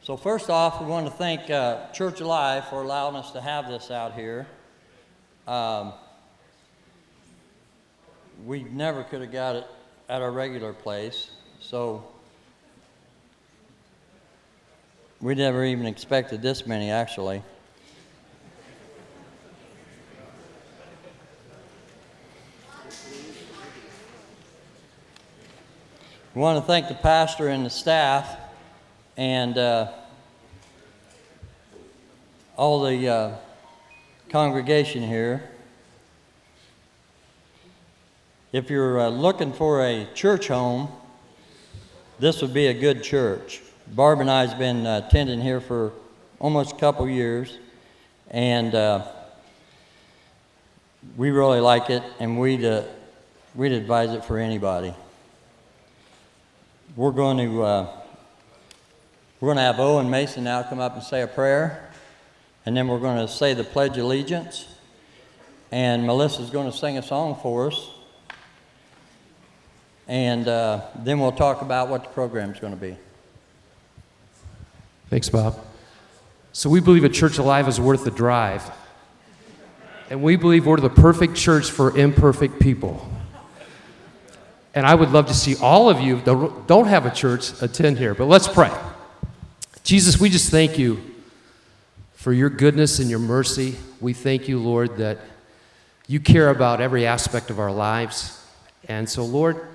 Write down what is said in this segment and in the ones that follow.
So first off, we want to thank Church Alive for allowing us to have this out here. We never could have got it at our regular place, so we never even expected this many, actually. We want to thank the pastor and the staff and all the congregation here. If you're looking for a church home, this would be a good church. Barb and I have been attending here for almost a couple years, and we really like it, and we'd advise it for anybody. We're going to have Owen Mason now come up and say a prayer, and then we're going to say the Pledge of Allegiance, and Melissa's going to sing a song for us, and then we'll talk about what the program's going to be. Thanks, Bob. So we believe a church alive is worth the drive, and we believe we're the perfect church for imperfect people. And I would love to see all of you that don't have a church attend here, but let's pray. Jesus, we just thank you for your goodness and your mercy. We thank you, Lord, that you care about every aspect of our lives. And so, Lord,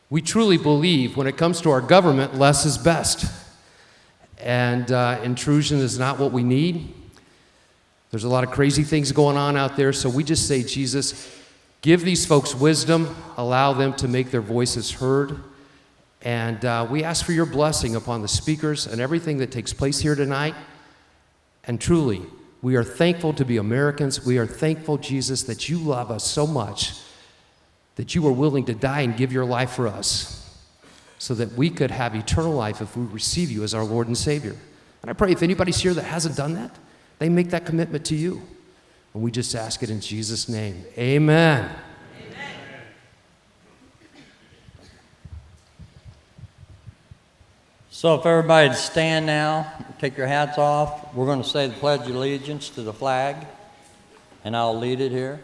we truly believe when it comes to our government, less is best. And intrusion is not what we need. There's a lot of crazy things going on out there, so we just say, Jesus, give these folks wisdom, allow them to make their voices heard, and we ask for your blessing upon the speakers and everything that takes place here tonight. And truly, we are thankful to be Americans. We are thankful, Jesus, that you love us so much that you were willing to die and give your life for us so that we could have eternal life if we receive you as our Lord and Savior. And I pray if anybody's here that hasn't done that, they make that commitment to you. And we just ask it in Jesus' name. Amen. Amen. So if everybody'd stand now, take your hats off. We're going to say the Pledge of Allegiance to the flag, and I'll lead it here.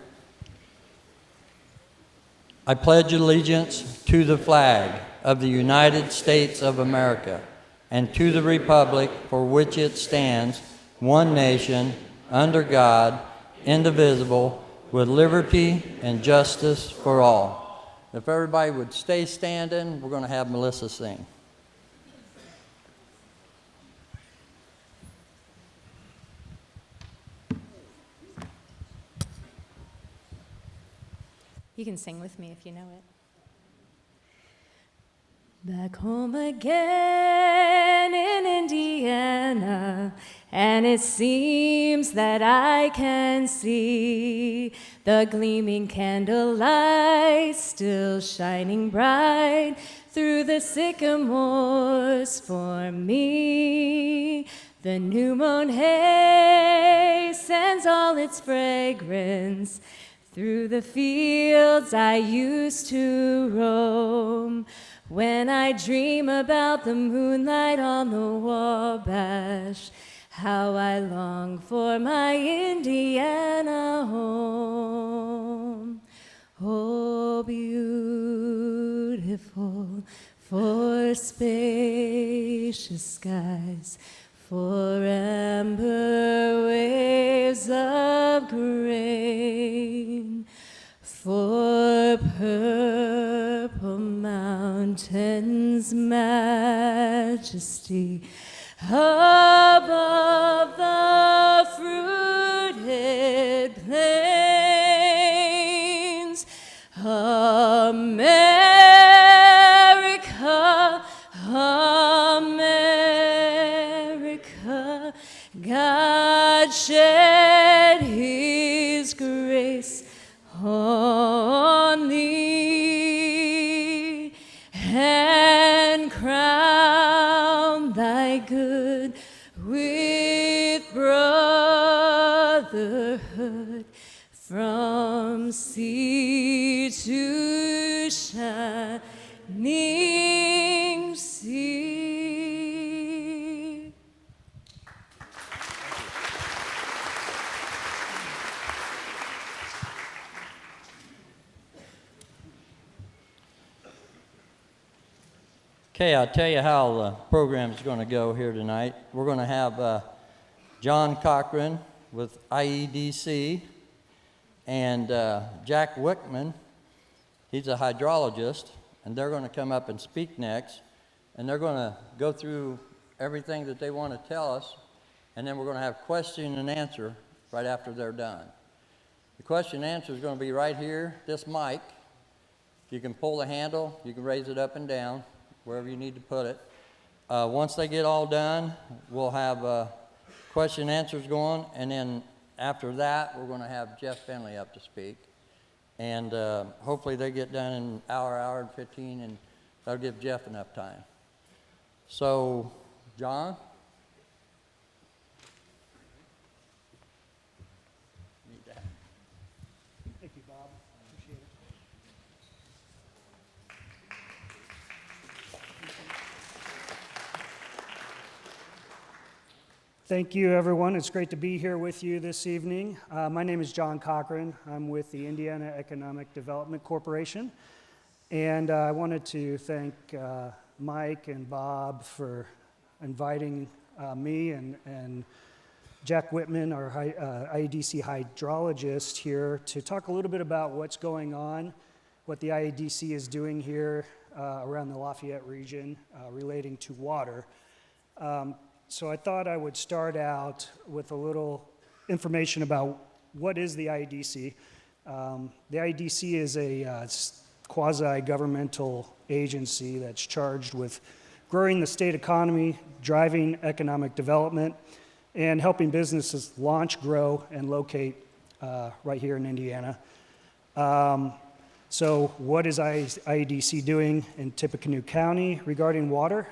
I pledge allegiance to the flag of the United States of America and to the republic for which it stands, one nation, under God, indivisible, with liberty and justice for all. If everybody would stay standing, we're going to have Melissa sing. You can sing with me if you know it. Back home again in Indiana, and it seems that I can see the gleaming candlelight still shining bright through the sycamores for me. The new mown hay sends all its fragrance through the fields I used to roam. When I dream about the moonlight on the Wabash, how I long for my Indiana home. Oh, beautiful for spacious skies, for amber waves of grain, for purple mountains' majesty, above the fruited plains. America, America, God shed his grace on thee and crown thy good with brotherhood from sea to shining sea. Okay, I'll tell you how the program is going to go here tonight. We're going to have John Cochran with IEDC and Jack Wickman. He's a hydrologist, and they're going to come up and speak next. And they're going to go through everything that they want to tell us, and then we're going to have question and answer right after they're done. The question and answer is going to be right here, this mic. You can pull the handle, you can raise it up and down, wherever you need to put it. Once they get all done, we'll have question and answers going, and then after that, we're going to have Jeff Finley up to speak. And hopefully they get done in an hour and 15, and that'll give Jeff enough time. So, John? Need that. Thank you, Bob. Appreciate it. Thank you, everyone. It's great to be here with you this evening. My name is John Cochran. I'm with the Indiana Economic Development Corporation. And I wanted to thank Mike and Bob for inviting me and Jack Whitman, our IEDC hydrologist, here to talk a little bit about what's going on, what the IEDC is doing here around the Lafayette region relating to water. So I thought I would start out with a little information about what is the IEDC. The IEDC is a quasi-governmental agency that's charged with growing the state economy, driving economic development, and helping businesses launch, grow, and locate right here in Indiana. So what is IEDC doing in Tippecanoe County regarding water?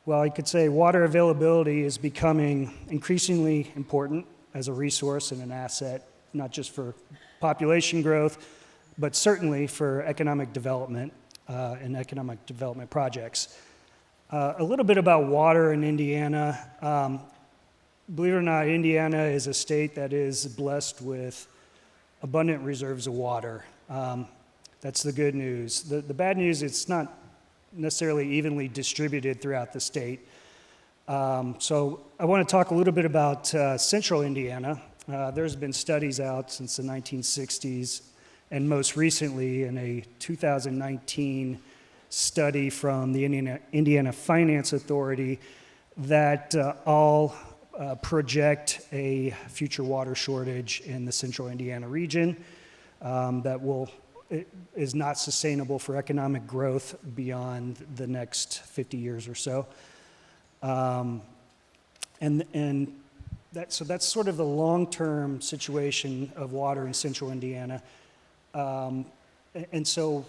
Well, I could say water availability is becoming increasingly important as a resource and an asset, not just for population growth, but certainly for economic development and economic development projects. A little bit about water in Indiana. Believe it or not, Indiana is a state that is blessed with abundant reserves of water. That's the good news. The bad news, it's not necessarily evenly distributed throughout the state. So I want to talk a little bit about central Indiana. There's been studies out since the 1960s, and most recently in a 2019 study from the Indiana Finance Authority that all project a future water shortage in the central Indiana region that is not sustainable for economic growth beyond the next 50 years or so. So that's sort of the long-term situation of water in central Indiana. And so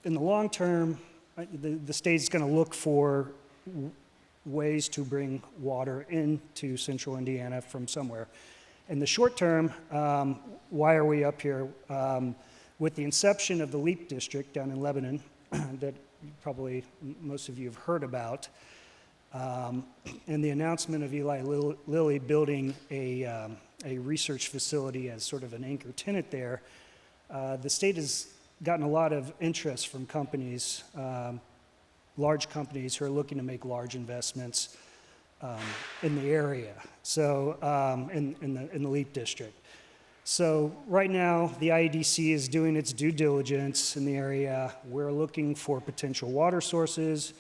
in the long term, the state's going to look for ways to bring water into central Indiana from somewhere. In the short term, why are we up here? With the inception of the LEAP district down in Lebanon, that probably most of you have heard about, and the announcement of Eli Lilly building a research facility as sort of an anchor tenant there, the state has gotten a lot of interest from companies, large companies who are looking to make large investments in the area, so in the LEAP district. So right now, the IEDC is doing its due diligence in the area. We're looking for potential water sources,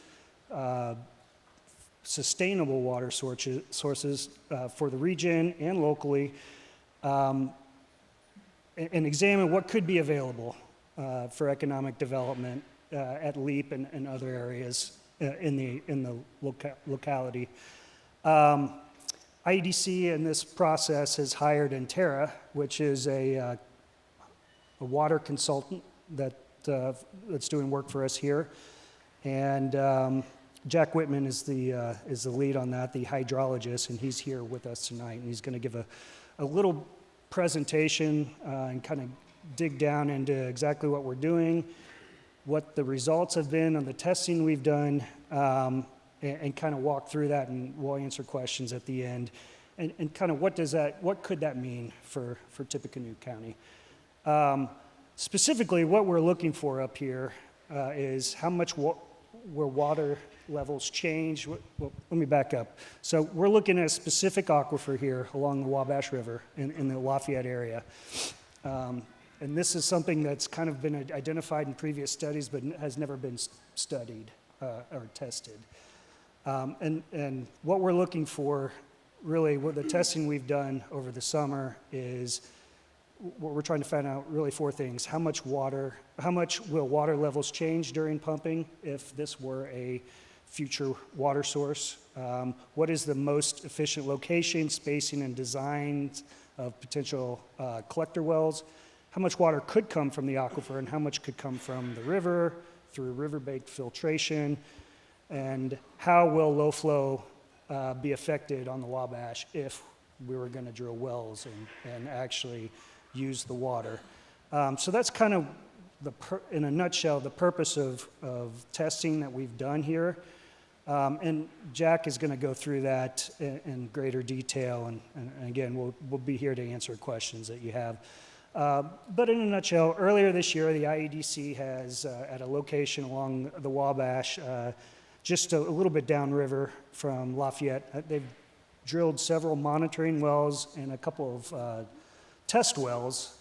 sustainable water sources for the region and locally, and examine what could be available for economic development at LEAP and other areas in the locality. IEDC in this process has hired Entera, which is a water consultant that's doing work for us here, and Jack Whitman is the lead on that, the hydrologist, and he's here with us tonight, and he's going to give a little presentation and kind of dig down into exactly what we're doing, what the results have been on the testing we've done, and kind of walk through that, and we'll answer questions at the end. And kind of what could that mean for Tippecanoe County? Specifically, what we're looking for up here is how much where water levels change. Well, let me back up. So we're looking at a specific aquifer here along the Wabash River in the Lafayette area. And this is something that's kind of been identified in previous studies, but has never been studied or tested. And what we're looking for, really, what the testing we've done over the summer is, what we're trying to find out, really 4 things. How much will water levels change during pumping if this were a future water source? What is the most efficient location, spacing, and design of potential collector wells? How much water could come from the aquifer and how much could come from the river through river-based filtration? And how will low flow be affected on the Wabash if we were going to drill wells and actually use the water? So that's kind of, in a nutshell, the purpose of testing that we've done here. And Jack is going to go through that in greater detail. And again, we'll be here to answer questions that you have. But in a nutshell, earlier this year, the IEDC has, at a location along the Wabash, just a little bit downriver from Lafayette, they've drilled several monitoring wells and a couple of test wells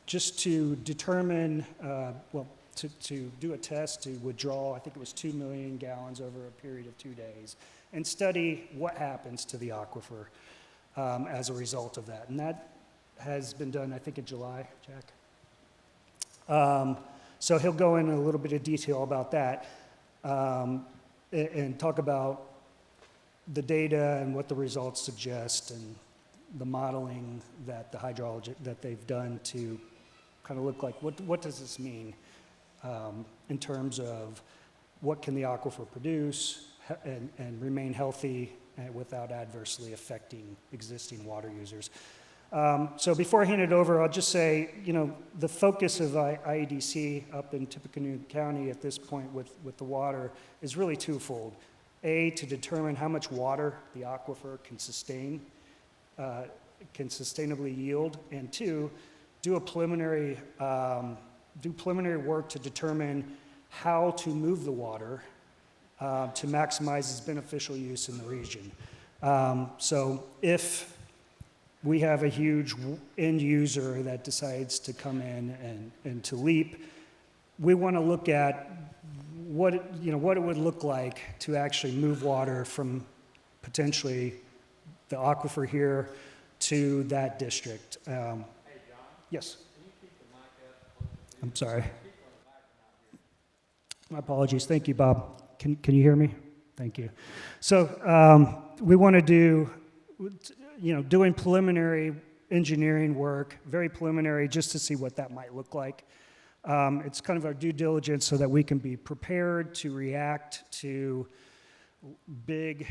just to determine, to do a test to withdraw, I think it was 2 million gallons over a period of 2 days, and study what happens to the aquifer as a result of that. And that has been done, I think, in July, Jack. So he'll go into a little bit of detail about that and talk about the data and what the results suggest and the modeling that the hydrology that they've done to kind of look like what does this mean in terms of what can the aquifer produce and remain healthy without adversely affecting existing water users. So before I hand it over, I'll just say, the focus of IEDC up in Tippecanoe County at this point with the water is really twofold. A, to determine how much water the aquifer can sustainably yield, and 2, do preliminary work to determine how to move the water to maximize its beneficial use in the region. So if we have a huge end user that decides to come in and to LEAP, we want to look at what it would look like to actually move water from potentially the aquifer here to that district. Hey, John? Yes? Can you keep the mic up? I'm sorry. My apologies. Thank you, Bob. Can you hear me? Thank you. So we want to do, doing preliminary engineering work, very preliminary, just to see what that might look like. It's kind of our due diligence so that we can be prepared to react to big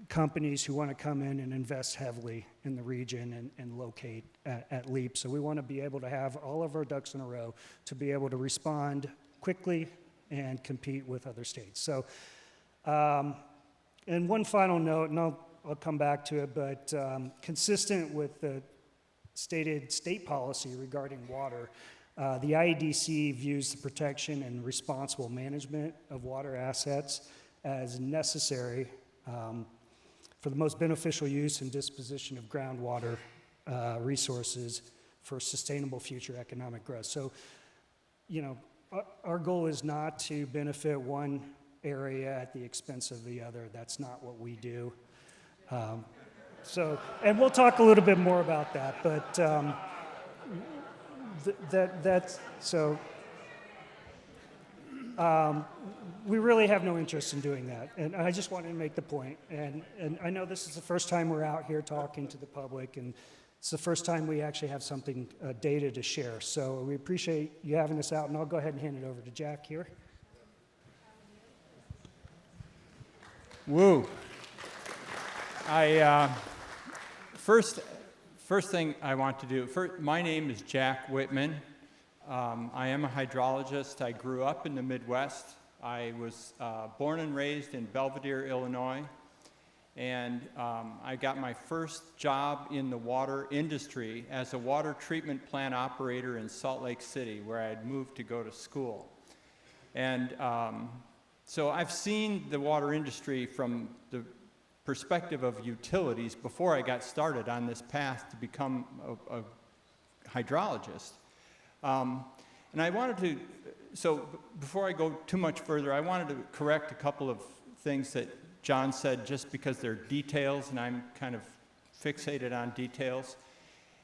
companies who want to come in and invest heavily in the region and locate at LEAP. So we want to be able to have all of our ducks in a row to be able to respond quickly and compete with other states. So, and one final note, and I'll come back to it, but consistent with the stated state policy regarding water, the IEDC views the protection and responsible management of water assets as necessary for the most beneficial use and disposition of groundwater resources for sustainable future economic growth. So, our goal is not to benefit one area at the expense of the other. That's not what we do. And we'll talk a little bit more about that, but we really have no interest in doing that. And I just wanted to make the point. And I know this is the first time we're out here talking to the public, and it's the first time we actually have something, data to share. So we appreciate you having us out, and I'll go ahead and hand it over to Jack here. Woo. First thing I want to do, my name is Jack Whitman. I am a hydrologist. I grew up in the Midwest. I was born and raised in Belvedere, Illinois, and I got my first job in the water industry as a water treatment plant operator in Salt Lake City, where I had moved to go to school. And So I've seen the water industry from the perspective of utilities before I got started on this path to become a hydrologist. And I wanted to, so before I go too much further, I wanted to correct a couple of things that John said just because they're details, and I'm kind of fixated on details.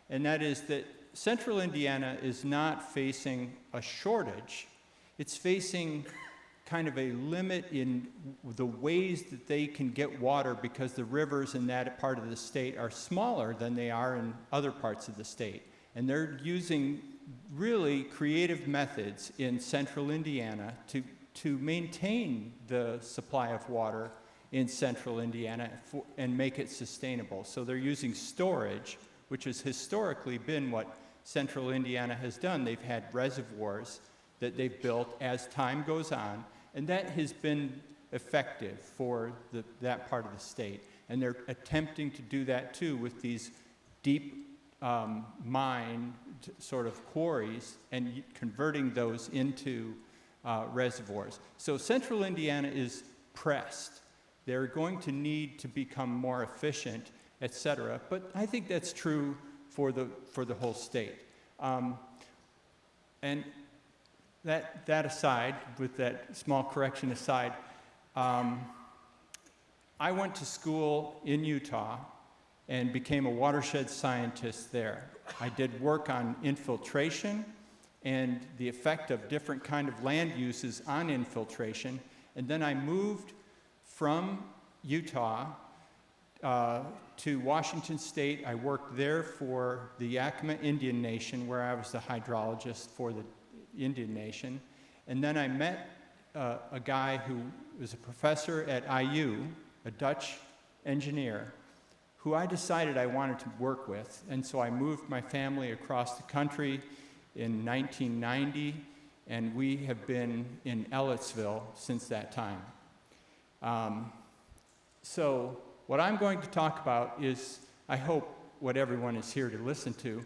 And that is that Central Indiana is not facing a shortage. It's facing kind of a limit in the ways that they can get water because the rivers in that part of the state are smaller than they are in other parts of the state. And they're using really creative methods in Central Indiana to maintain the supply of water in Central Indiana and make it sustainable. So they're using storage, which has historically been what Central Indiana has done. They've had reservoirs that they've built as time goes on, and that has been effective for that part of the state. And they're attempting to do that too with these deep mine sort of quarries and converting those into reservoirs. So Central Indiana is pressed. They're going to need to become more efficient, et cetera. But I think that's true for the whole state. And that aside, with that small correction aside, I went to school in Utah and became a watershed scientist there. I did work on infiltration and the effect of different kind of land uses on infiltration. And then I moved from Utah to Washington State. I worked there for the Yakima Indian Nation, where I was the hydrologist for the Indian Nation. And then I met a guy who was a professor at IU, a Dutch engineer, who I decided I wanted to work with. And so I moved my family across the country in 1990, and we have been in Ellettsville since that time. So what I'm going to talk about is, I hope, what everyone is here to listen to.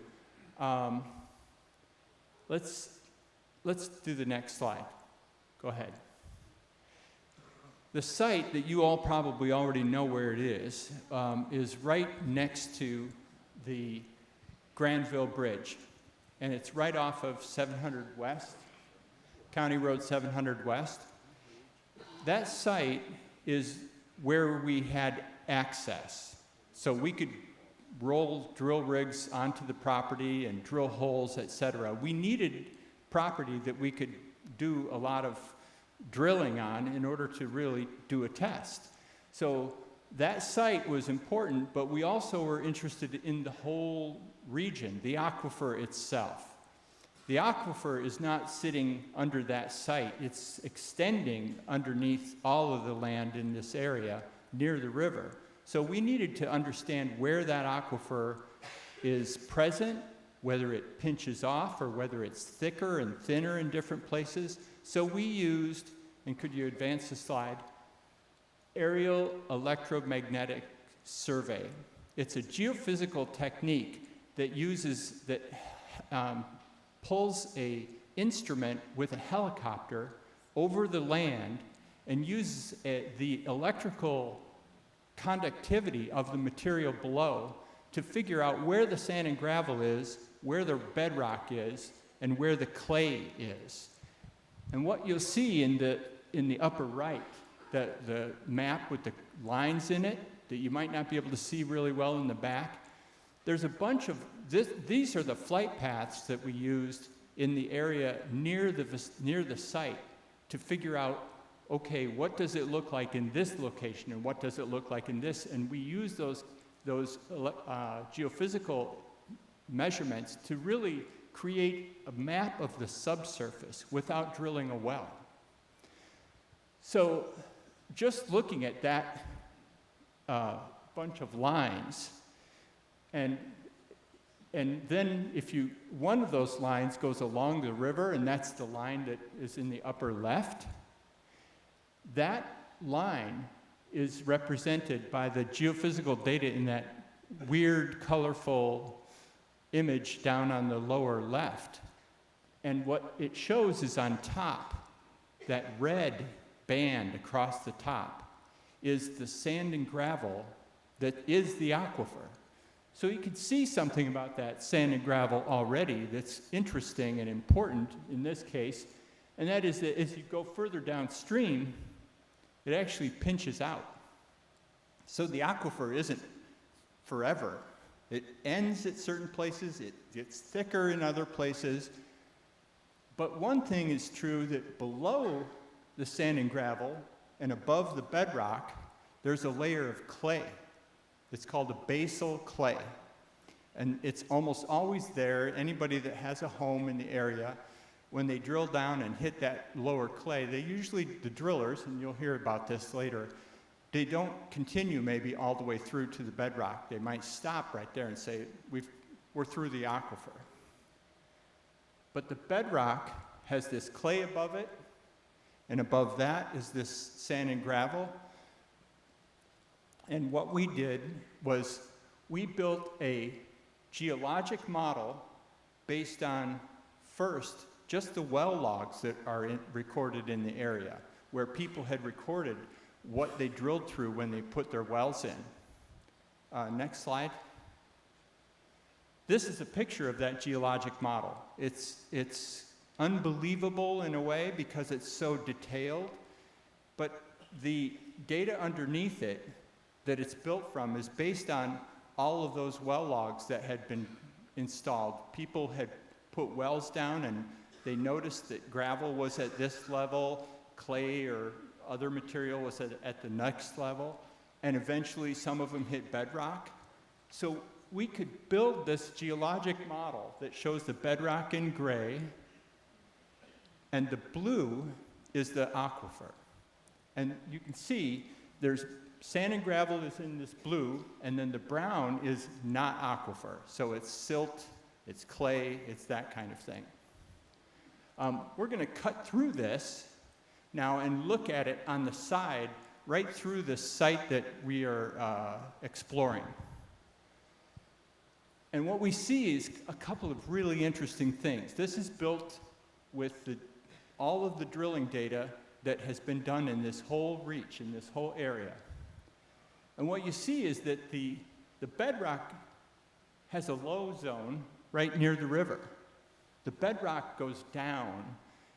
Let's do the next slide. Go ahead. The site that you all probably already know where it is right next to the Granville Bridge. And it's right off of 700 West, County Road 700 West. That site is where we had access. So we could roll drill rigs onto the property and drill holes, et cetera. We needed property that we could do a lot of drilling on in order to really do a test. So that site was important, but we also were interested in the whole region, the aquifer itself. The aquifer is not sitting under that site. It's extending underneath all of the land in this area near the river. So we needed to understand where that aquifer is present, whether it pinches off or whether it's thicker and thinner in different places. So we used, and could you advance the slide, aerial electromagnetic survey. It's a geophysical technique that pulls a instrument with a helicopter over the land and uses the electrical conductivity of the material below to figure out where the sand and gravel is, where the bedrock is, and where the clay is. And what you'll see in the upper right, the map with the lines in it that you might not be able to see really well in the back, there's a bunch of, these are the flight paths that we used in the area near the site to figure out, okay, what does it look like in this location and what does it look like in this? And we use those geophysical measurements to really create a map of the subsurface without drilling a well. So just looking at that bunch of lines, and then one of those lines goes along the river, and that's the line that is in the upper left. That line is represented by the geophysical data in that weird, colorful image down on the lower left. And what it shows is on top, that red band across the top is the sand and gravel that is the aquifer. So you can see something about that sand and gravel already that's interesting and important in this case, and that is that as you go further downstream, it actually pinches out. So the aquifer isn't forever. It ends at certain places, it gets thicker in other places. But one thing is true, that below the sand and gravel and above the bedrock, there's a layer of clay. It's called a basal clay. And it's almost always there. Anybody that has a home in the area, when they drill down and hit that lower clay, they usually, the drillers, and you'll hear about this later, they don't continue maybe all the way through to the bedrock. They might stop right there and say, we're through the aquifer. But the bedrock has this clay above it, and above that is this sand and gravel. And what we did was we built a geologic model based on, first, just the well logs that are recorded in the area, where people had recorded what they drilled through when they put their wells in. Next slide. This is a picture of that geologic model. It's unbelievable in a way because it's so detailed, but the data underneath it that it's built from is based on all of those well logs that had been installed. People had put wells down and they noticed that gravel was at this level, clay or other material was at the next level, and eventually some of them hit bedrock. So we could build this geologic model that shows the bedrock in gray, and the blue is the aquifer. And you can see there's sand and gravel is in this blue, and then the brown is not aquifer. So it's silt, it's clay, it's that kind of thing. We're going to cut through this now and look at it on the side, right through the site that we are exploring. And what we see is a couple of really interesting things. This is built with all of the drilling data that has been done in this whole reach, in this whole area. And what you see is that the bedrock has a low zone right near the river. The bedrock goes down.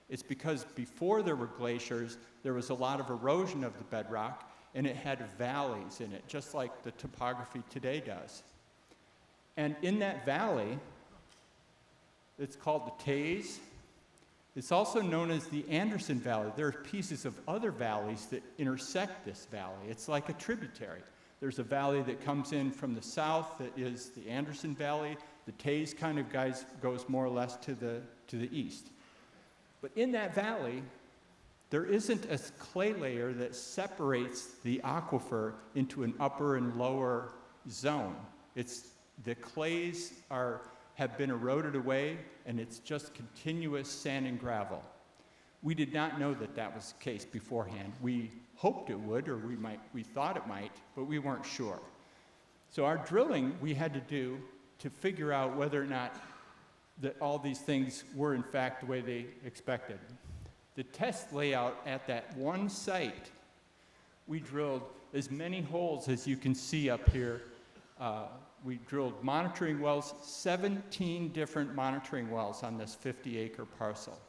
It's because before there were glaciers, there was a lot of erosion of the bedrock, and it had valleys in it, just like the topography today does. And in that valley, it's called the Taze. It's also known as the Anderson Valley. There are pieces of other valleys that intersect this valley. It's like a tributary. There's a valley that comes in from the south that is the Anderson Valley. The Taze kind of goes more or less to the east. But in that valley, there isn't a clay layer that separates the aquifer into an upper and lower zone. The clays have been eroded away, and it's just continuous sand and gravel. We did not know that that was the case beforehand. We hoped it would, or we thought it might, but we weren't sure. So our drilling we had to do to figure out whether or not that all these things were in fact the way they expected. The test layout at that one site, we drilled as many holes as you can see up here. We drilled monitoring wells, 17 different monitoring wells on this 50-acre parcel.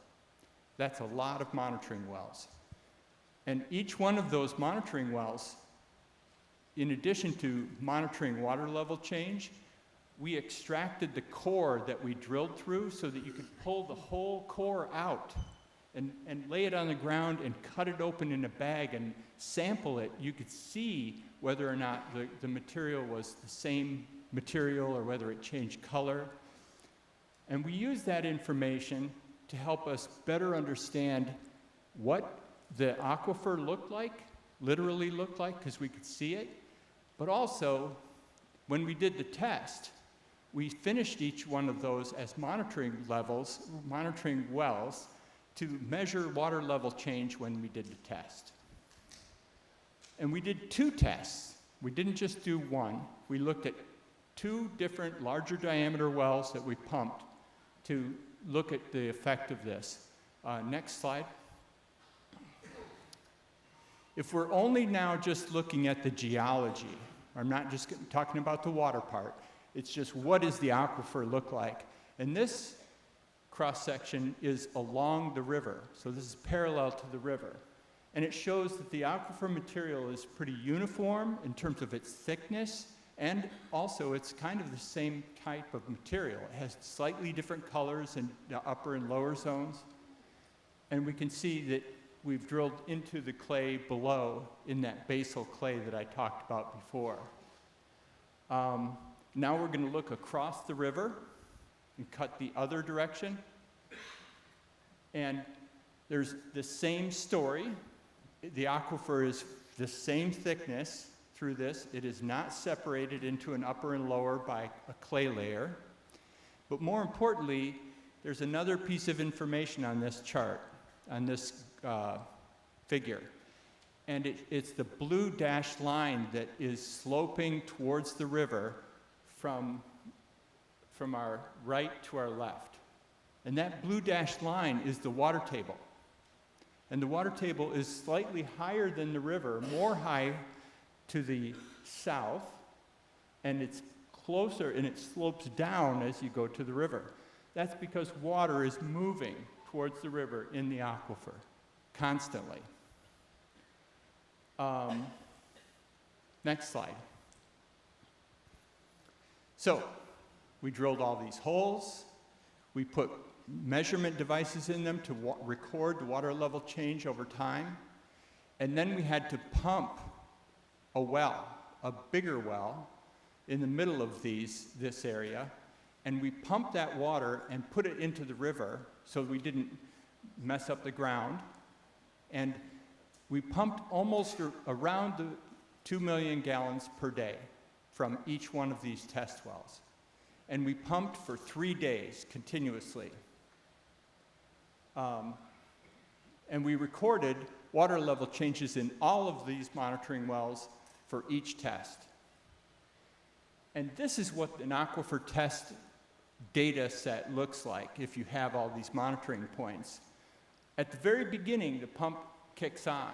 That's a lot of monitoring wells. And each one of those monitoring wells, in addition to monitoring water level change, we extracted the core that we drilled through so that you could pull the whole core out and lay it on the ground and cut it open in a bag and sample it. You could see whether or not the material was the same material or whether it changed color. And we used that information to help us better understand what the aquifer looked like, literally looked like, because we could see it. But also, when we did the test, we finished each one of those as monitoring wells to measure water level change when we did the test. And we did 2 tests. We didn't just do one. We looked at 2 different larger diameter wells that we pumped to look at the effect of this. Next slide. If we're only now just looking at the geology, I'm not just talking about the water part, it's just what does the aquifer look like? And this cross-section is along the river, so this is parallel to the river. And it shows that the aquifer material is pretty uniform in terms of its thickness, and also it's kind of the same type of material. It has slightly different colors in the upper and lower zones. And we can see that we've drilled into the clay below in that basal clay that I talked about before. Now we're going to look across the river and cut the other direction. And there's the same story. The aquifer is the same thickness through this. It is not separated into an upper and lower by a clay layer. But more importantly, there's another piece of information on this chart, on this figure. And it's the blue dashed line that is sloping towards the river from our right to our left. And that blue dashed line is the water table. And the water table is slightly higher than the river, more high to the south, and it's closer and it slopes down as you go to the river. That's because water is moving towards the river in the aquifer constantly. Next slide. So, we drilled all these holes. We put measurement devices in them to record the water level change over time. And then we had to pump a well, a bigger well, in the middle of this area. And we pumped that water and put it into the river so we didn't mess up the ground. And we pumped almost around the 2 million gallons per day from each one of these test wells. And we pumped for 3 days continuously. And we recorded water level changes in all of these monitoring wells for each test. And this is what an aquifer test data set looks like if you have all these monitoring points. At the very beginning, the pump kicks on.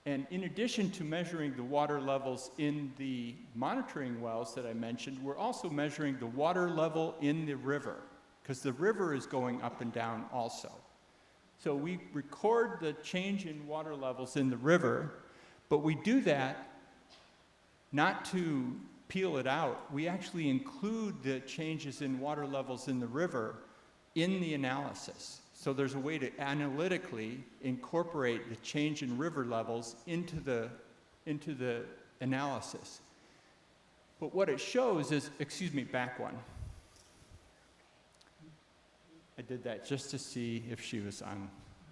And in addition to measuring the water levels in the monitoring wells that I mentioned, we're also measuring the water level in the river, because the river is going up and down also. So we record the change in water levels in the river, but we do that not to peel it out. We actually include the changes in water levels in the river in the analysis. So there's a way to analytically incorporate the change in river levels into the analysis. But what it shows is, back one. I did that just to see if she was on,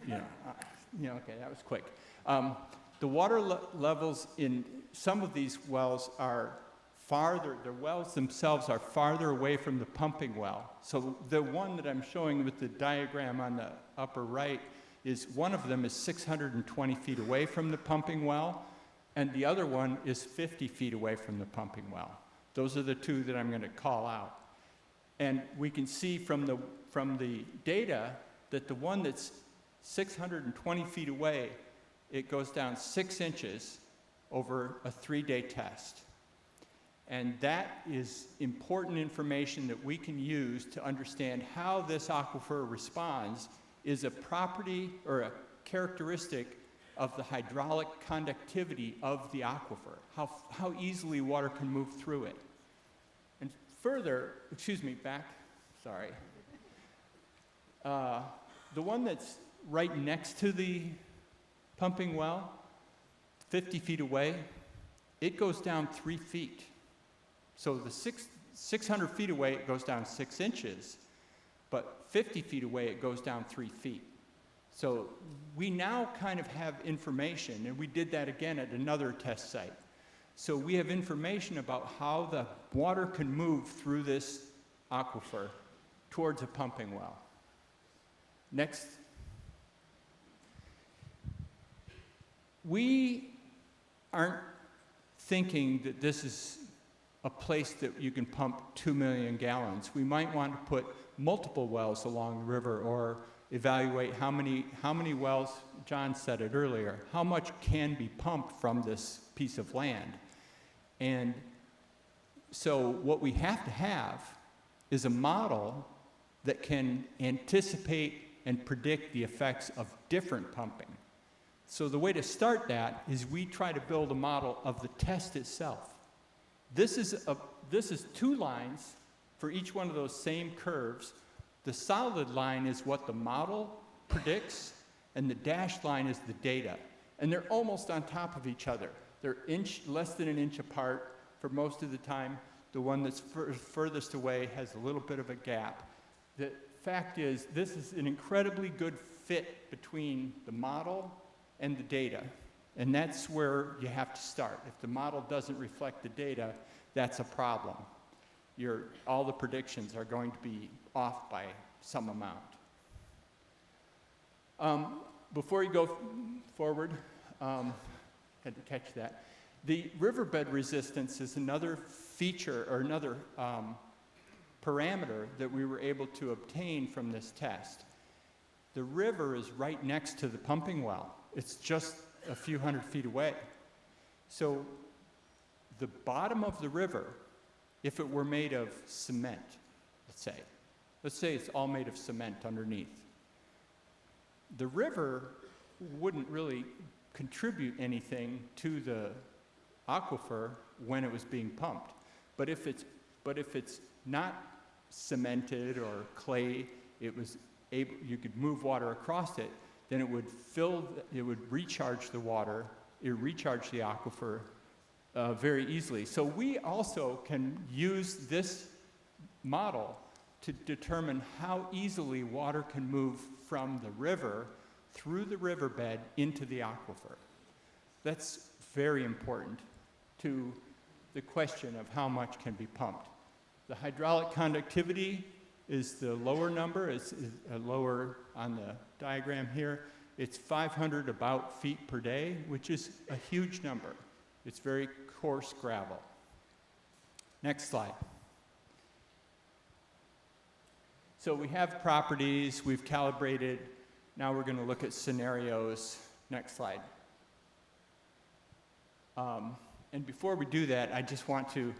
okay, that was quick. The water levels in some of these wells are farther, the wells themselves are farther away from the pumping well. So the one that I'm showing with the diagram on the upper right is, one of them is 620 feet away from the pumping well, and the other one is 50 feet away from the pumping well. Those are the two that I'm going to call out. And we can see from the data that the one that's 620 feet away, it goes down 6 inches over a 3-day test. And that is important information that we can use to understand how this aquifer responds is a property or a characteristic of the hydraulic conductivity of the aquifer, how easily water can move through it. And further, the one that's right next to the pumping well, 50 feet away, it goes down 3 feet. So the 600 feet away, it goes down 6 inches, but 50 feet away, it goes down 3 feet. So we now kind of have information, and we did that again at another test site. So we have information about how the water can move through this aquifer towards a pumping well. Next. We aren't thinking that this is a place that you can pump 2 million gallons. We might want to put multiple wells along the river, or evaluate how many wells, John said it earlier, how much can be pumped from this piece of land. And so what we have to have is a model that can anticipate and predict the effects of different pumping. So the way to start that is we try to build a model of the test itself. This is 2 lines for each one of those same curves. The solid line is what the model predicts, and the dashed line is the data. And they're almost on top of each other. They're less than an inch apart for most of the time. The one that's furthest away has a little bit of a gap. The fact is, this is an incredibly good fit between the model and the data. And that's where you have to start. If the model doesn't reflect the data, that's a problem. All the predictions are going to be off by some amount. Before you go forward, had to catch that. The riverbed resistance is another feature or another parameter that we were able to obtain from this test. The river is right next to the pumping well. It's just a few hundred feet away. So the bottom of the river, if it were made of cement, let's say it's all made of cement underneath, the river wouldn't really contribute anything to the aquifer when it was being pumped. But if it's not cemented or clay, you could move water across it, then it would recharge the water, it would recharge the aquifer very easily. So we also can use this model to determine how easily water can move from the river through the riverbed into the aquifer. That's very important to the question of how much can be pumped. The hydraulic conductivity is the lower number, is lower on the diagram here. It's 500 about feet per day, which is a huge number. It's very coarse gravel. Next slide. So we have properties, we've calibrated. Now we're going to look at scenarios. Next slide. And before we do that, I just want to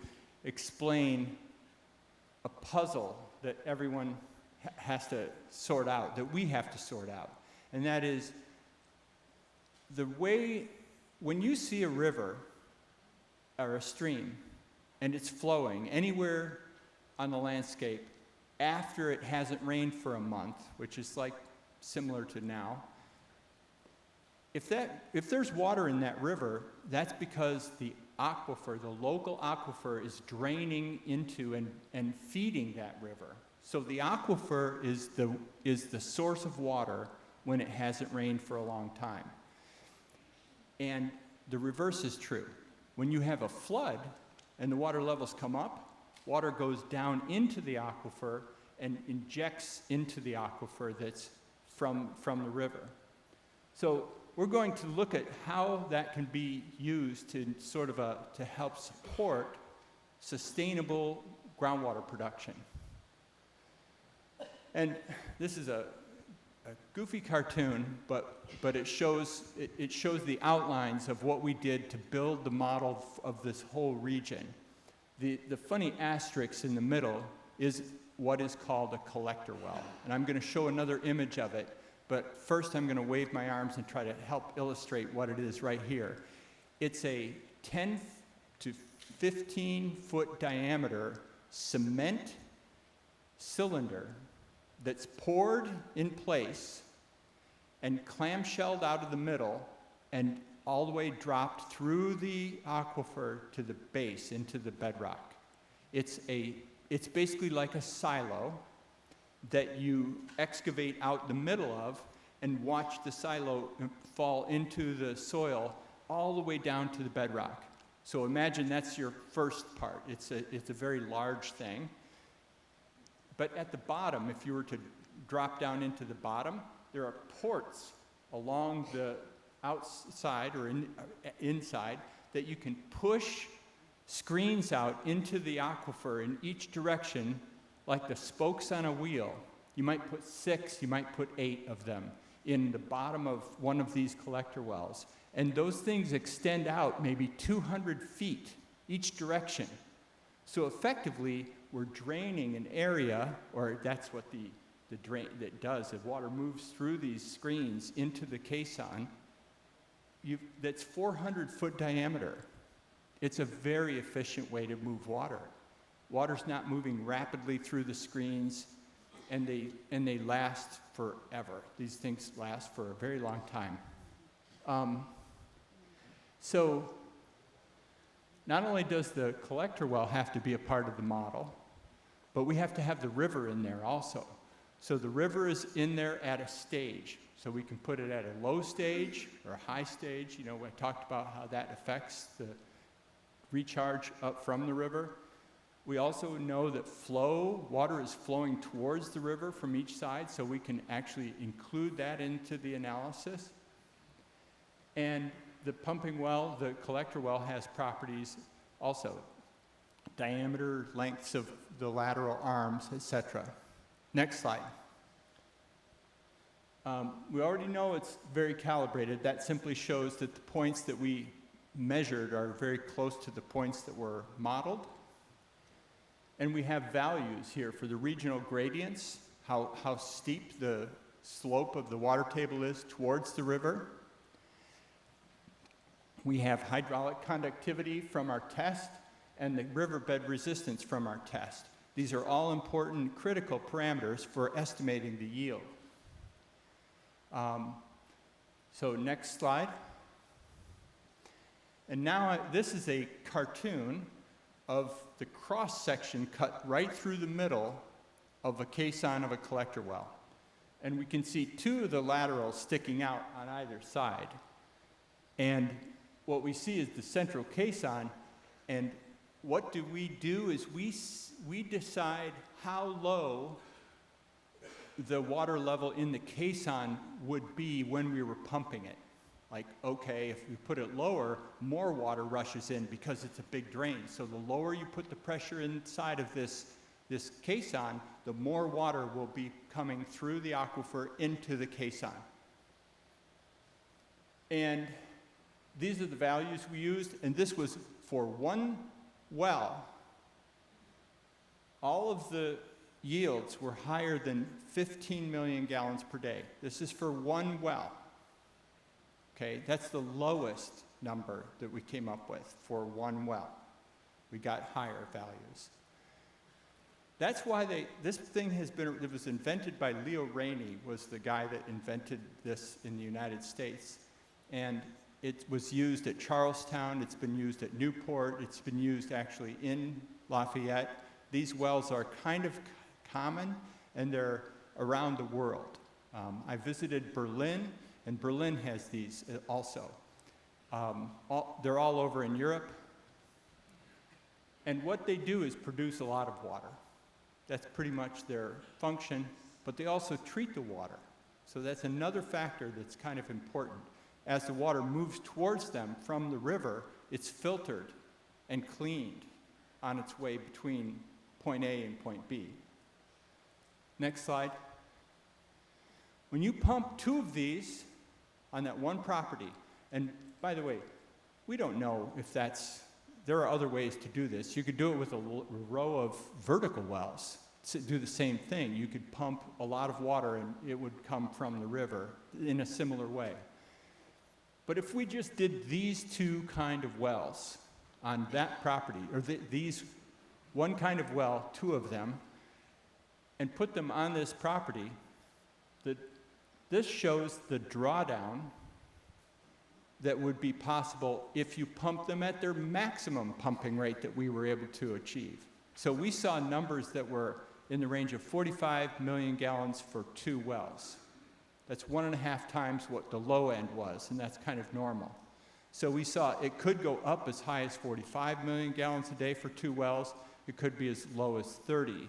explain a puzzle that everyone has to sort out, that we have to sort out. And that is the way, when you see a river or a stream and it's flowing anywhere on the landscape after it hasn't rained for a month, which is like similar to now, if there's water in that river, that's because the aquifer, the local aquifer, is draining into and feeding that river. So the aquifer is the source of water when it hasn't rained for a long time. And the reverse is true. When you have a flood and the water levels come up, water goes down into the aquifer and injects into the aquifer that's from the river. So we're going to look at how that can be used to to help support sustainable groundwater production. And this is a goofy cartoon, but it shows the outlines of what we did to build the model of this whole region. The funny asterisk in the middle is what is called a collector well. And I'm going to show another image of it, but first I'm going to wave my arms and try to help illustrate what it is right here. It's a 10 to 15 foot diameter cement cylinder that's poured in place and clamshelled out of the middle and all the way dropped through the aquifer to the base into the bedrock. It's basically like a silo that you excavate out the middle of and watch the silo fall into the soil all the way down to the bedrock. So imagine that's your first part. It's a very large thing. But at the bottom, if you were to drop down into the bottom, there are ports along the outside or inside that you can push screens out into the aquifer in each direction like the spokes on a wheel, You might put 6, you might put 8 of them in the bottom of one of these collector wells. And those things extend out maybe 200 feet each direction. So effectively, we're draining an area, or that's what the drain that does. If water moves through these screens into the caisson, that's 400-foot diameter. It's a very efficient way to move water. Water's not moving rapidly through the screens, and they last forever. These things last for a very long time. So not only does the collector well have to be a part of the model, but we have to have the river in there also. So the river is in there at a stage. So we can put it at a low stage or a high stage. You know, I talked about how that affects the recharge up from the river. We also know that water is flowing towards the river from each side, so we can actually include that into the analysis. And the pumping well, the collector well, has properties also. Diameter, lengths of the lateral arms, etc. Next slide. We already know it's very calibrated. That simply shows that the points that we measured are very close to the points that were modeled. And we have values here for the regional gradients, how steep the slope of the water table is towards the river. We have hydraulic conductivity from our test and the riverbed resistance from our test. These are all important critical parameters for estimating the yield. So next slide. And now this is a cartoon of the cross-section cut right through the middle of a caisson of a collector well. And we can see 2 of the laterals sticking out on either side. And what we see is the central caisson, and what do is we decide how low the water level in the caisson would be when we were pumping it. Like, okay, if we put it lower, more water rushes in because it's a big drain. So the lower you put the pressure inside of this caisson, the more water will be coming through the aquifer into the caisson. And these are the values we used, and this was for one well. All of the yields were higher than 15 million gallons per day. This is for one well. Okay, that's the lowest number that we came up with for one well. We got higher values. That's why this thing it was invented by Leo Rainey, was the guy that invented this in the United States. And it was used at Charlestown, it's been used at Newport, it's been used actually in Lafayette. These wells are kind of common, and they're around the world. I visited Berlin, and Berlin has these also. They're all over in Europe. And what they do is produce a lot of water. That's pretty much their function, but they also treat the water. So that's another factor that's kind of important. As the water moves towards them from the river, it's filtered and cleaned on its way between point A and point B. Next slide. When you pump 2 of these on that one property, and by the way, we don't know if there are other ways to do this. You could do it with a row of vertical wells, do the same thing. You could pump a lot of water and it would come from the river in a similar way. But if we just did these 2 kind of wells on that property, or these one kind of well, 2 of them, and put them on this property, this shows the drawdown that would be possible if you pump them at their maximum pumping rate that we were able to achieve. So we saw numbers that were in the range of 45 million gallons for 2 wells. That's 1.5 times what the low end was, and that's kind of normal. So we saw it could go up as high as 45 million gallons a day for 2 wells. It could be as low as 30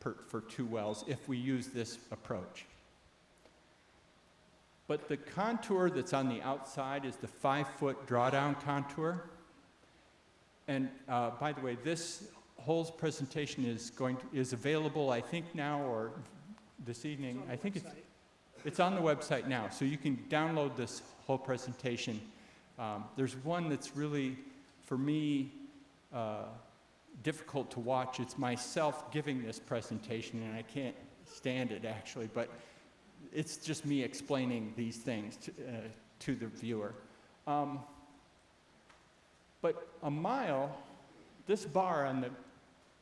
for 2 wells if we use this approach. But the contour that's on the outside is the 5-foot drawdown contour. And by the way, this whole presentation is available, I think now, or this evening. I think it's on the website now, so you can download this whole presentation. There's one that's really, for me, difficult to watch. It's myself giving this presentation, and I can't stand it, actually, but it's just me explaining these things to the viewer. But a mile, this bar on the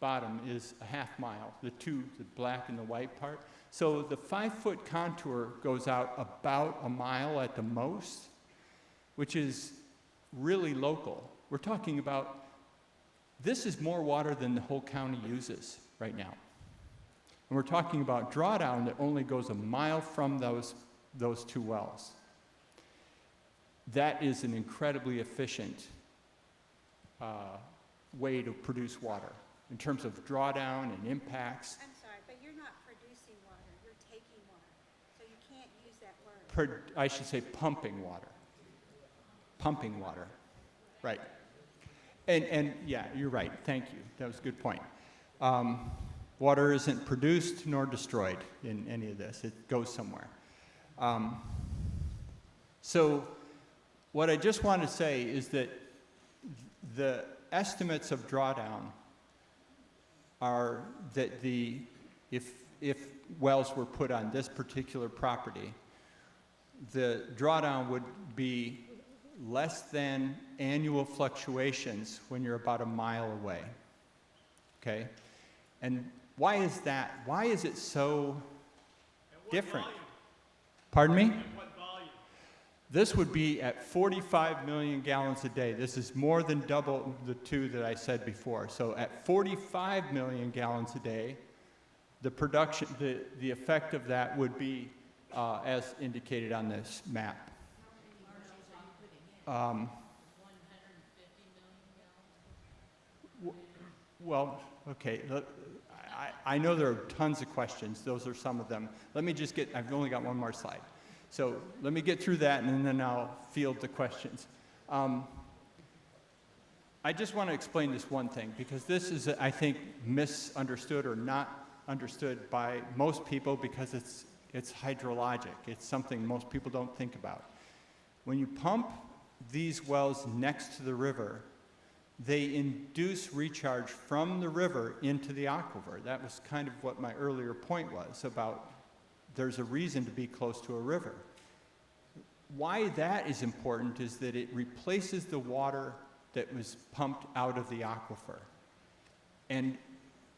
bottom is a half mile, the black and the white part. So the 5-foot contour goes out about a mile at the most, which is really local. We're talking about, this is more water than the whole county uses right now. And we're talking about drawdown that only goes a mile from those 2 wells. That is an incredibly efficient way to produce water in terms of drawdown and impacts. I'm sorry, but you're not producing water, you're taking water. So you can't use that word. I should say pumping water. Pumping water, right. And yeah, you're right, thank you. That was a good point. Water isn't produced nor destroyed in any of this. It goes somewhere. So what I just want to say is that the estimates of drawdown are that if wells were put on this particular property, the drawdown would be less than annual fluctuations when you're about a mile away. Okay? And why is that? Why is it so different? Pardon me? This would be at 45 million gallons a day. This is more than double the 2 that I said before. So at 45 million gallons a day, the production, the effect of that would be as indicated on this map. Well, okay. I know there are tons of questions. Those are some of them. Let me just I've only got one more slide. So let me get through that, and then I'll field the questions. I just want to explain this one thing, because this is, I think, misunderstood or not understood by most people because it's hydrologic. It's something most people don't think about. When you pump these wells next to the river, they induce recharge from the river into the aquifer. That was kind of what my earlier point was about there's a reason to be close to a river. Why that is important is that it replaces the water that was pumped out of the aquifer. And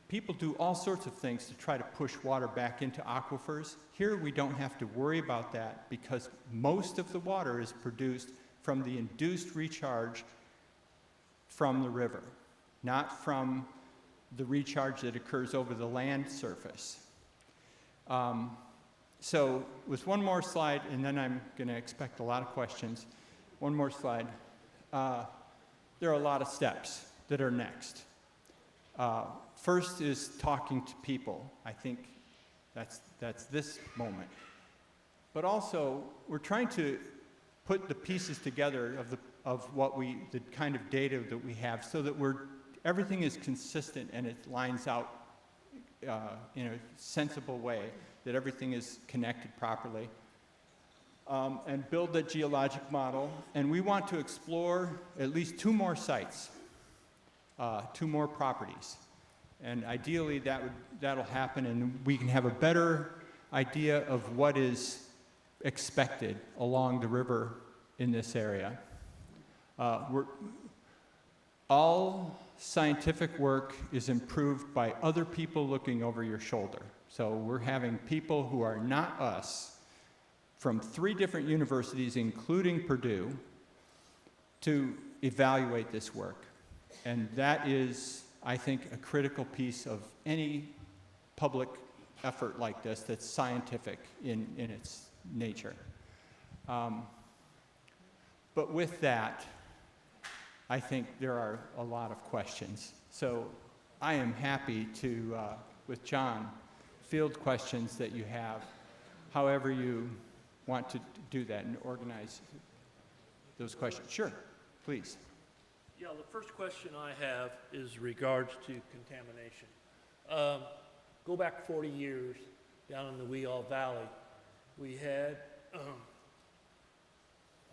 people do all sorts of things to try to push water back into aquifers. Here we don't have to worry about that because most of the water is produced from the induced recharge from the river, not from the recharge that occurs over the land surface. So with one more slide, and then I'm going to expect a lot of questions. One more slide. There are a lot of steps that are next. First is talking to people. I think that's this moment. But also, we're trying to put the pieces together of the kind of data that we have, so that everything is consistent and it lines out in a sensible way, that everything is connected properly, and build that geologic model. And we want to explore at least 2 more sites, 2 more properties. And ideally that'll happen, and we can have a better idea of what is expected along the river in this area. All scientific work is improved by other people looking over your shoulder. So we're having people who are not us from 3 different universities, including Purdue, to evaluate this work. And that is, I think, a critical piece of any public effort like this that's scientific in its nature. But with that, I think there are a lot of questions. So I am happy to, with John, field questions that you have, however you want to do that and organize those questions. Sure, please. Yeah, the first question I have is regards to contamination. Go back 40 years, down in the Weal Valley. We had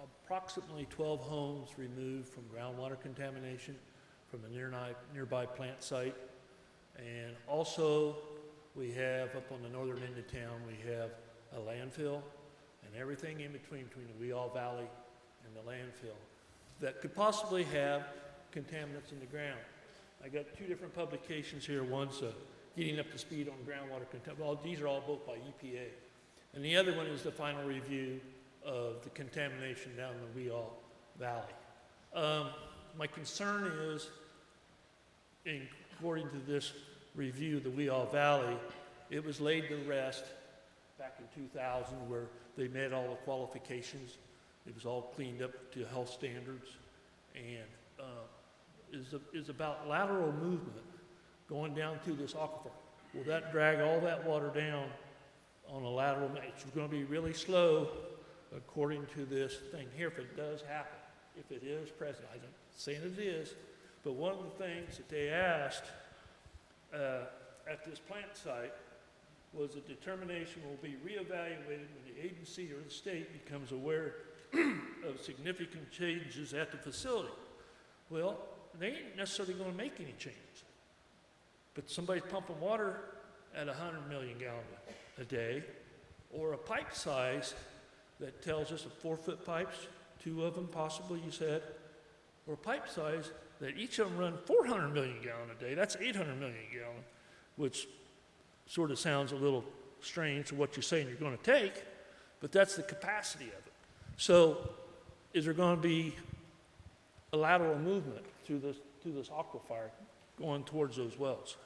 approximately 12 homes removed from groundwater contamination from a nearby plant site. And also, we have, up on the northern end of town, we have a landfill and everything in between the Weal Valley and the landfill that could possibly have contaminants in the ground. I got two different publications here. One's getting up to speed on groundwater contaminants. Well, these are all both by EPA. And the other one is the final review of the contamination down the Weal Valley. My concern is, according to this review of the Weal Valley, it was laid to rest back in 2000 where they met all the qualifications. It was all cleaned up to health standards, and is about lateral movement going down through this aquifer. Will that drag all that water down on a lateral? It's going to be really slow according to this thing here, if it does happen, if it is present. I'm not saying it is, but one of the things that they asked at this plant site was a determination will be reevaluated when the agency or the state becomes aware of significant changes at the facility. Well, they ain't necessarily going to make any changes. But somebody's pumping water at 100 million gallons a day, or a pipe size that tells us 4-foot pipes, 2 of them possibly, you said, or a pipe size that each of them run 400 million gallons a day. That's 800 million gallons, which sort of sounds a little strange to what you're saying you're going to take, but that's the capacity of it. So is there going to be a lateral movement through this aquifer going towards those wells?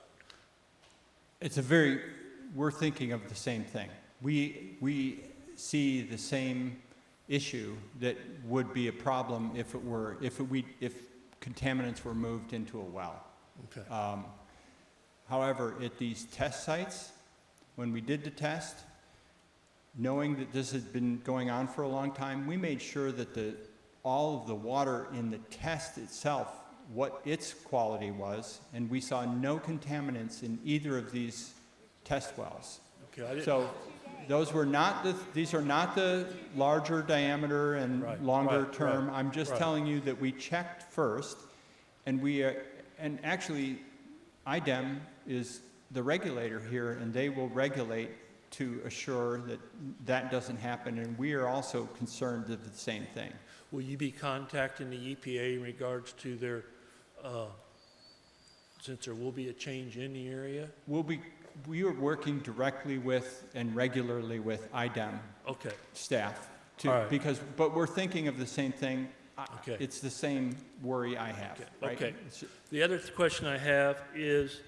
We're thinking of the same thing. We see the same issue that would be a problem if contaminants were moved into a well. Okay. However, at these test sites, when we did the test, knowing that this had been going on for a long time, we made sure that all of the water in the test itself, what its quality was, and we saw no contaminants in either of these test wells. Okay, So those were not these are not the larger diameter and longer term. I'm just telling you that we checked first, and and actually IDEM is the regulator here, and they will regulate to assure that that doesn't happen, and we are also concerned of the same thing. Will you be contacting the EPA in regards to their, since there will be a change in the area? We are working directly with and regularly with IDEM staff but we're thinking of the same thing. It's the same worry I have. Right? Okay. The other question I have is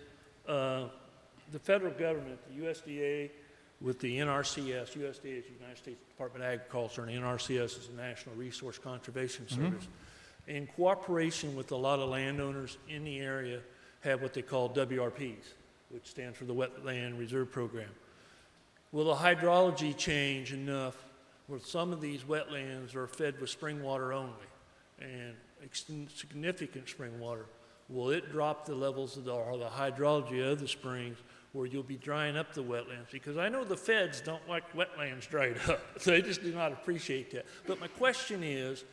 the federal government, the USDA, with the NRCS. USDA is the United States Department of Agriculture, and NRCS is the National Resource Conservation Service. In cooperation with a lot of landowners in the area, have what they call WRPs, which stands for the Wetland Reserve Program. Will the hydrology change enough where some of these wetlands are fed with spring water only, and significant spring water? Will it drop the levels of the hydrology of the springs where you'll be drying up the wetlands? Because I know the feds don't like wetlands dried up. They just do not appreciate that. But my question is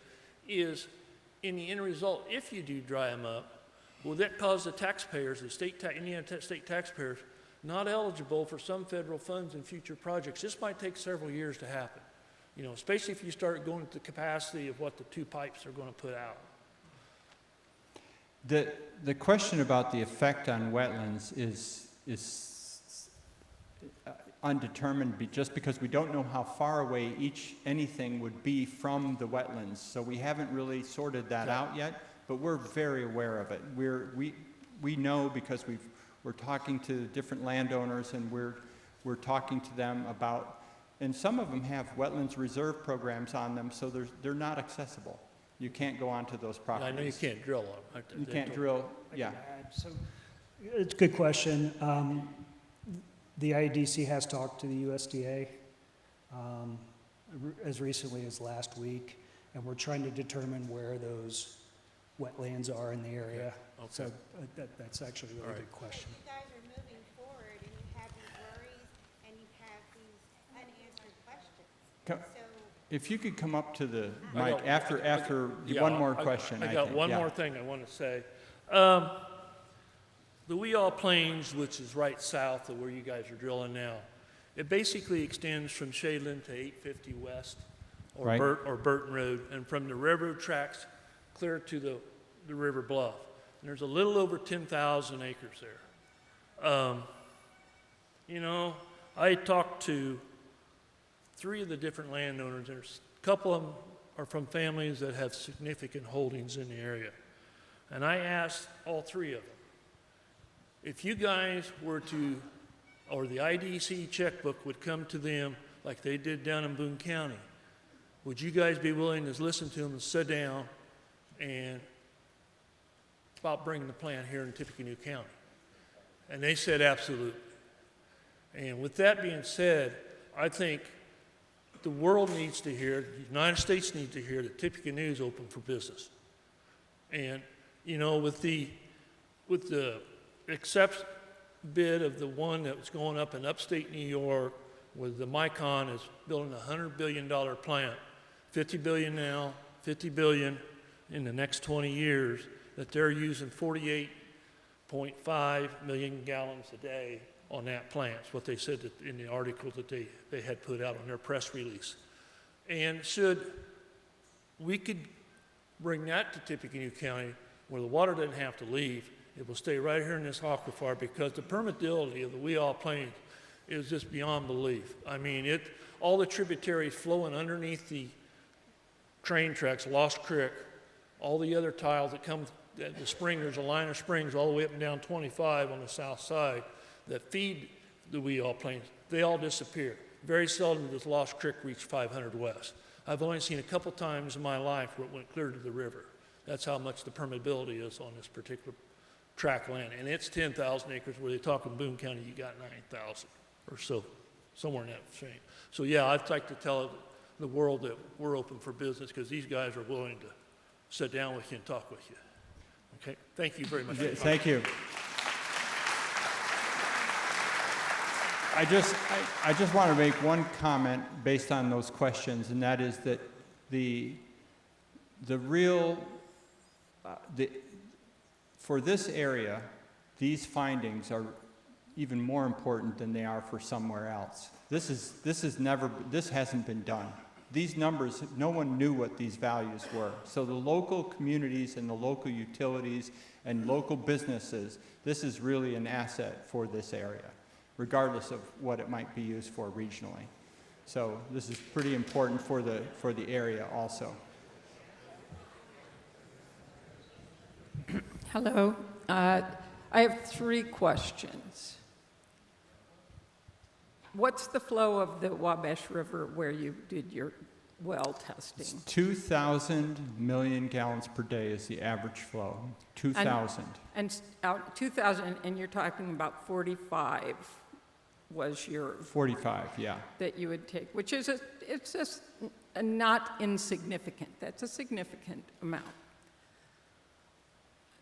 in the end result, if you do dry them up, will that cause the taxpayers, Indiana state taxpayers, not eligible for some federal funds in future projects? This might take several years to happen, especially if you start going to the capacity of what the 2 pipes are going to put out. The question about the effect on wetlands is undetermined just because we don't know how far away anything would be from the wetlands. So we haven't really sorted that out yet, but we're very aware of it. We know because we're talking to different landowners, and we're talking to them about, and some of them have wetlands reserve programs on them, so they're not accessible. You can't go onto those properties. I know you can't drill on them. You can't drill, yeah. So it's a good question. The IEDC has talked to the USDA as recently as last week, and we're trying to determine where those wetlands are in the area. Okay. So that's actually a really good question. If you guys are moving forward and you have these worries and you have Co- If you could come up to the I mic got- after Yeah, one more question, I got think. one Yeah. more thing I want to say. The Wee All Plains, which is right south of where you guys are drilling now, it basically extends from Shadeland to 850 West or, Right. Burton Road, and from the railroad tracks clear to the river bluff. And there's a little over 10,000 acres there. You know, I talked to 3 of the different landowners. There's a couple of them are from families that have significant holdings in the area. And I asked all 3 of them, if you guys were to, or the IDC checkbook would come to them like they did down in Boone County, would you guys be willing to listen to them and sit down and about bringing the plant here in Tippecanoe County? And they said absolutely. And with that being said, I think the world needs to hear, the United States needs to hear that Tippecanoe is open for business. And, you know, with the accept bid of the one that was going up in upstate New York, with the Micon is building a $100 billion plant, $50 billion now, $50 billion in the next 20 years, that they're using 48.5 million gallons a day on that plant. It's what they said that in the article that they had put out on their press release. And should we could bring that to Tippecanoe County, where the water doesn't have to leave, it will stay right here in this aquifer, because the permeability of the Wee All Plains is just beyond belief. I mean, all the tributaries flowing underneath the train tracks, Lost Creek, all the other tiles that come at the spring, there's a line of springs all the way up and down 25 on the south side that feed the Wee All Plains. They all disappear. Very seldom does Lost Creek reach 500 West. I've only seen a couple times in my life where it went clear to the river. That's how much the permeability is on this particular tract of land. And it's 10,000 acres, where they talk in Boone County, you got 9,000 or so, somewhere in that range. So yeah, I'd like to tell the world that we're open for business, because these guys are willing to sit down with you and talk with you. Okay, thank you very much. Thank you. I just want to make one comment based on those questions, and that is that for this area, these findings are even more important than they are for somewhere else. This hasn't been done. These numbers, no one knew what these values were. So the local communities and the local utilities and local businesses, this is really an asset for this area, regardless of what it might be used for regionally. So this is pretty important for the area also. Hello. I have 3 questions. What's the flow of the Wabash River where you did your well testing? 2,000 million gallons per day is the average flow. 2,000. And 2,000, and you're talking about 45 was your 45, yeah. that you would take, which is it's just a not insignificant. That's a significant amount.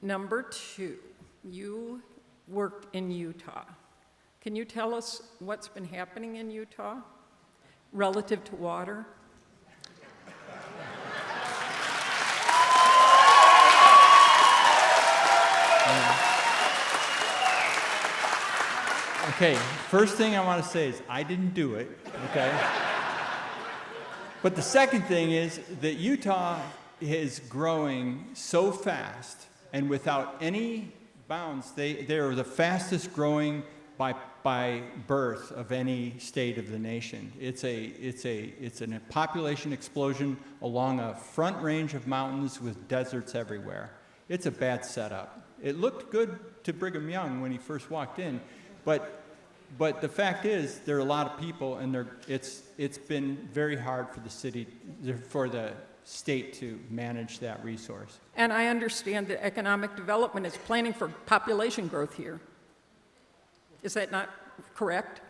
Number 2, you worked in Utah. Can you tell us what's been happening in Utah relative to water? Okay, first thing I want to say is I didn't do it, okay? But the second thing is that Utah is growing so fast and without any bounds. They are the fastest growing by birth of any state of the nation. It's a population explosion along a front range of mountains with deserts everywhere. It's a bad setup. It looked good to Brigham Young when he first walked in, but the fact is there are a lot of people, and it's been very hard for the state to manage that resource. And I understand that economic development is planning for population growth here. Is that not correct?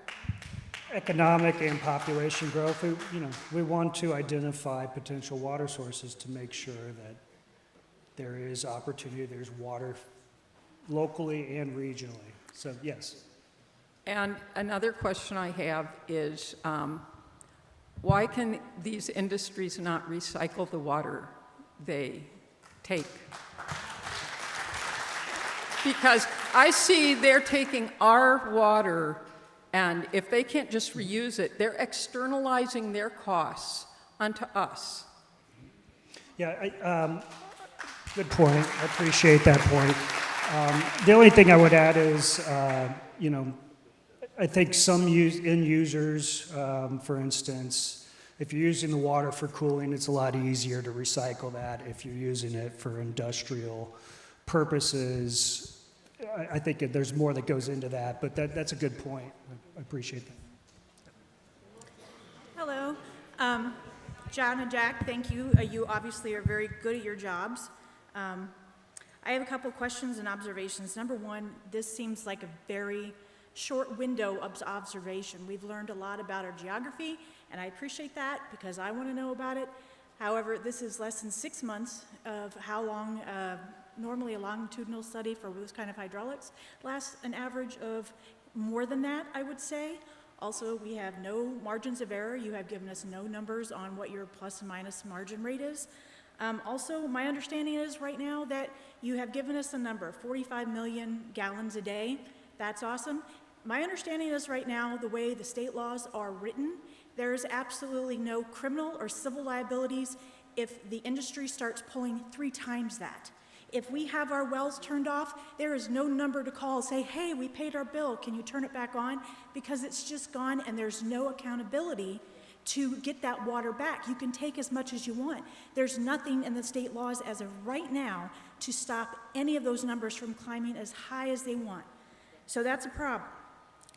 Economic and population growth, we want to identify potential water sources to make sure that there is opportunity, there's water locally and regionally. So, yes. And another question I have is, Why can these industries not recycle the water they take? Because I see they're taking our water, and if they can't just reuse it, they're externalizing their costs onto us. Yeah, good point. I appreciate that point. The only thing I would add is, I think some end users, for instance, if you're using the water for cooling, it's a lot easier to recycle that. If you're using it for industrial purposes, I think there's more that goes into that, but that's a good point. I appreciate that. Hello. John and Jack, thank you. You obviously are very good at your jobs. I have a couple questions and observations. Number one, this seems like a very short window of observation. We've learned a lot about our geography, and I appreciate that because I want to know about it. However, this is less than 6 months of how long normally a longitudinal study for this kind of hydraulics lasts an average of more than that, I would say. Also, we have no margins of error. You have given us no numbers on what your plus and minus margin rate is. Also, my understanding is right now that you have given us a number, 45 million gallons a day. That's awesome. My understanding is right now, the way the state laws are written, there is absolutely no criminal or civil liabilities if the industry starts pulling 3 times that. If we have our wells turned off, there is no number to call, say, hey, we paid our bill, can you turn it back on? Because it's just gone and there's no accountability to get that water back. You can take as much as you want. There's nothing in the state laws as of right now to stop any of those numbers from climbing as high as they want. So that's a problem.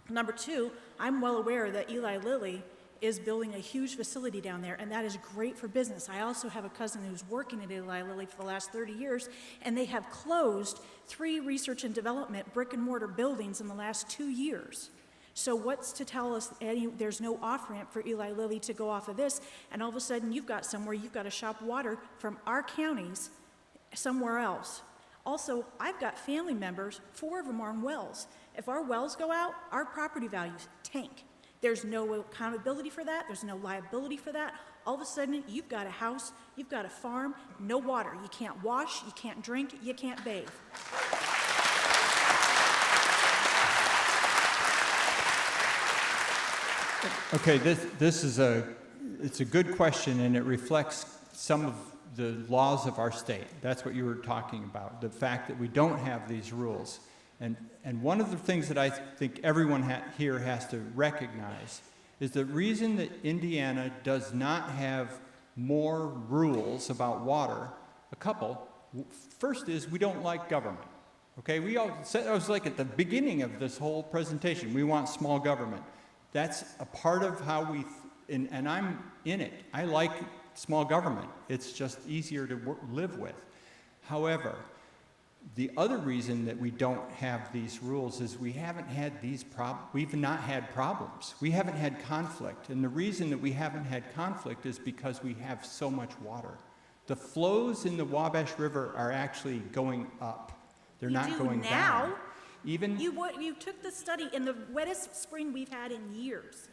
Number 2, I'm well aware that Eli Lilly is building a huge facility down there, and that is great for business. I also have a cousin who's working at Eli Lilly for the last 30 years, and they have closed 3 research and development brick and mortar buildings in the last 2 years. So what's to tell us there's no off-ramp for Eli Lilly to go off of this, and all of a sudden you've got to shop water from our counties somewhere else. Also, I've got family members, 4 of them are in wells. If our wells go out, our property values tank. There's no accountability for that. There's no liability for that. All of a sudden, you've got a house, you've got a farm, no water. You can't wash, you can't drink, you can't bathe. Okay, this is it's a good question, and it reflects some of the laws of our state. That's what you were talking about, the fact that we don't have these rules. And one of the things that I think everyone here has to recognize is the reason that Indiana does not have more rules about water, a couple. First is we don't like government. Okay, we all said, I was like at the beginning of this whole presentation, we want small government. That's a part of how and I'm in it. I like small government. It's just easier to live with. However, the other reason that we don't have these rules is we haven't had we've not had problems. We haven't had conflict. And the reason that we haven't had conflict is because we have so much water. The flows in the Wabash River are actually going up. They're not going down. Even you took the study in the wettest spring we've had in years.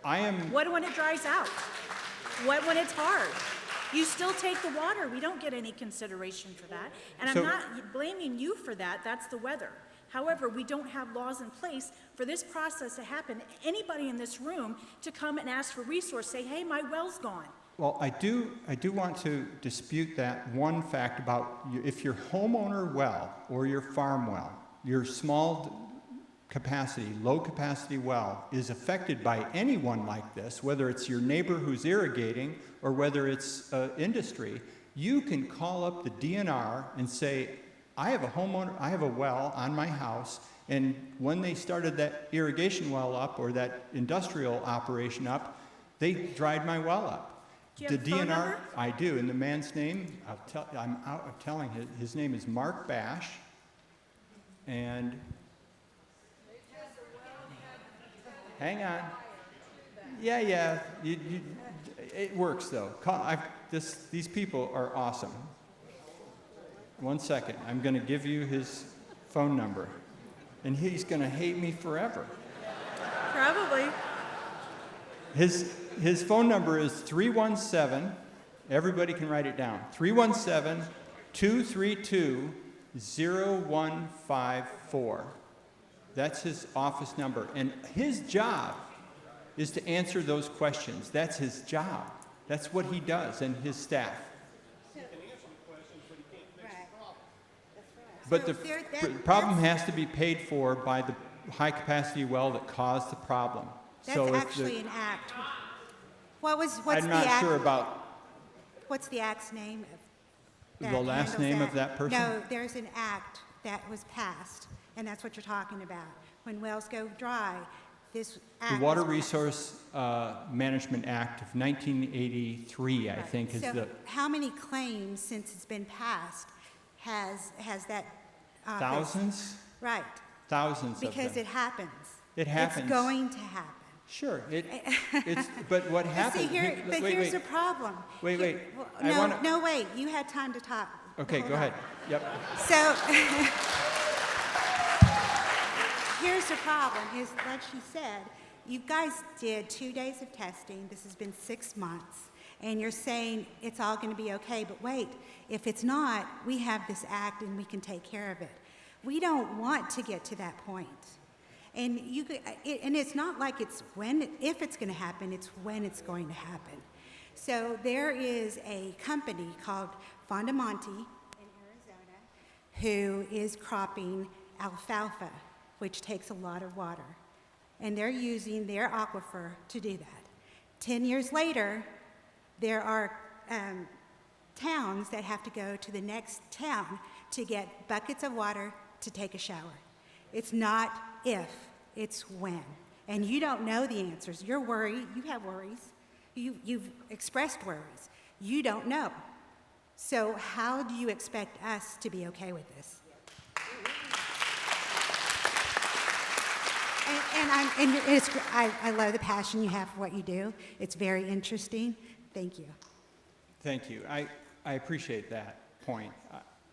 I am. What when it dries out? What when it's hard? You still take the water. We don't get any consideration for that. And I'm not blaming you for that. That's the weather. However, we don't have laws in place for this process to happen. Anybody in this room to come and ask for resource, say, hey, my well's gone. Well, I do want to dispute that one fact about if your homeowner well or your farm well, your small capacity, low capacity well is affected by anyone like this, whether it's your neighbor who's irrigating or whether it's industry, you can call up the DNR and say, I have a well on my house, and when they started that irrigation well up or that industrial operation up, they dried my well up. Do you have The a phone DNR, number? I do, and the man's name, I'm telling his name is Mark Bash, and hang on. Yeah, it works though. These people are awesome. 1 second, I'm going to give you his phone number, and he's going to hate me forever. Probably. His phone number is 317, everybody can write it down, 317-232-0154. That's his office number. And his job is to answer those questions. That's his job. That's what he does and his staff. But the problem has to be paid for by the high-capacity well that caused the problem. That's so actually an act. What's I'm the not act? sure about What's the act's name? the last name of that person. No, there's an act that was passed, and that's what you're talking about. When wells go dry, this act. The Water was passed. Resource Management Act of 1983, I think, is So the how many claims since it's been passed has that? office? thousands, Right, thousands because of them. it happens. It happens. It's going to happen. Sure, it's. But what But happens? see, here's the problem. Wait, wait. Well, I no, wanna- no, wait. You had time to talk. Okay, Hold go on. ahead. Yep. So here's the problem: is like she said, you guys did 2 days of testing. This has been 6 months, and you're saying it's all going to be okay. But wait, if it's not, we have this act, and we can take care of it. We don't want to get to that point. And and it's not like it's if it's going to happen, it's when it's going to happen. So there is a company called Fondamonte in Arizona who is cropping alfalfa, which takes a lot of water. And they're using their aquifer to do that. 10 years later, there are towns that have to go to the next town to get buckets of water to take a shower. It's not if, it's when. And you don't know the answers. You're worried. You have worries. You've expressed worries. You don't know. So how do you expect us to be okay with this? I love the passion you have for what you do. It's very interesting. Thank you. Thank you. I appreciate that point.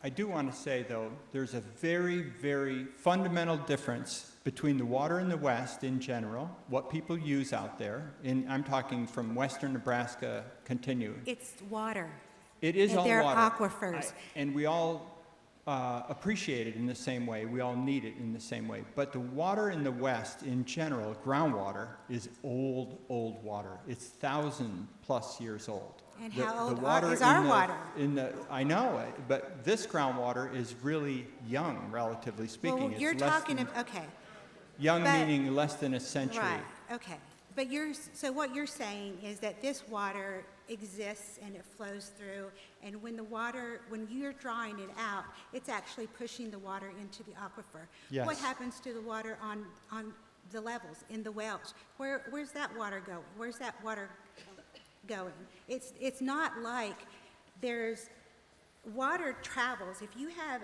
I do want to say, though, there's a very, very fundamental difference between the water in the West in general, what people use out there, I'm talking from western Nebraska continuing. It's water. It is And all they're water. aquifers. And we all appreciate it in the same way. We all need it in the same way. But the water in the West in general, groundwater, is old, old water. It's 1,000+ years old. And The- how the old water is our in the- water? I know, but this groundwater is really young, relatively speaking. Well, It's you're less talking than- of, okay. Young but- meaning less than a century. Right, okay. But so what you're saying is that this water exists and it flows through, and when you're drawing it out, it's actually pushing the water into the aquifer. Yes. What happens to the water on the levels, in the wells? Where's that water going? Where's that water going? It's not like water travels. If you have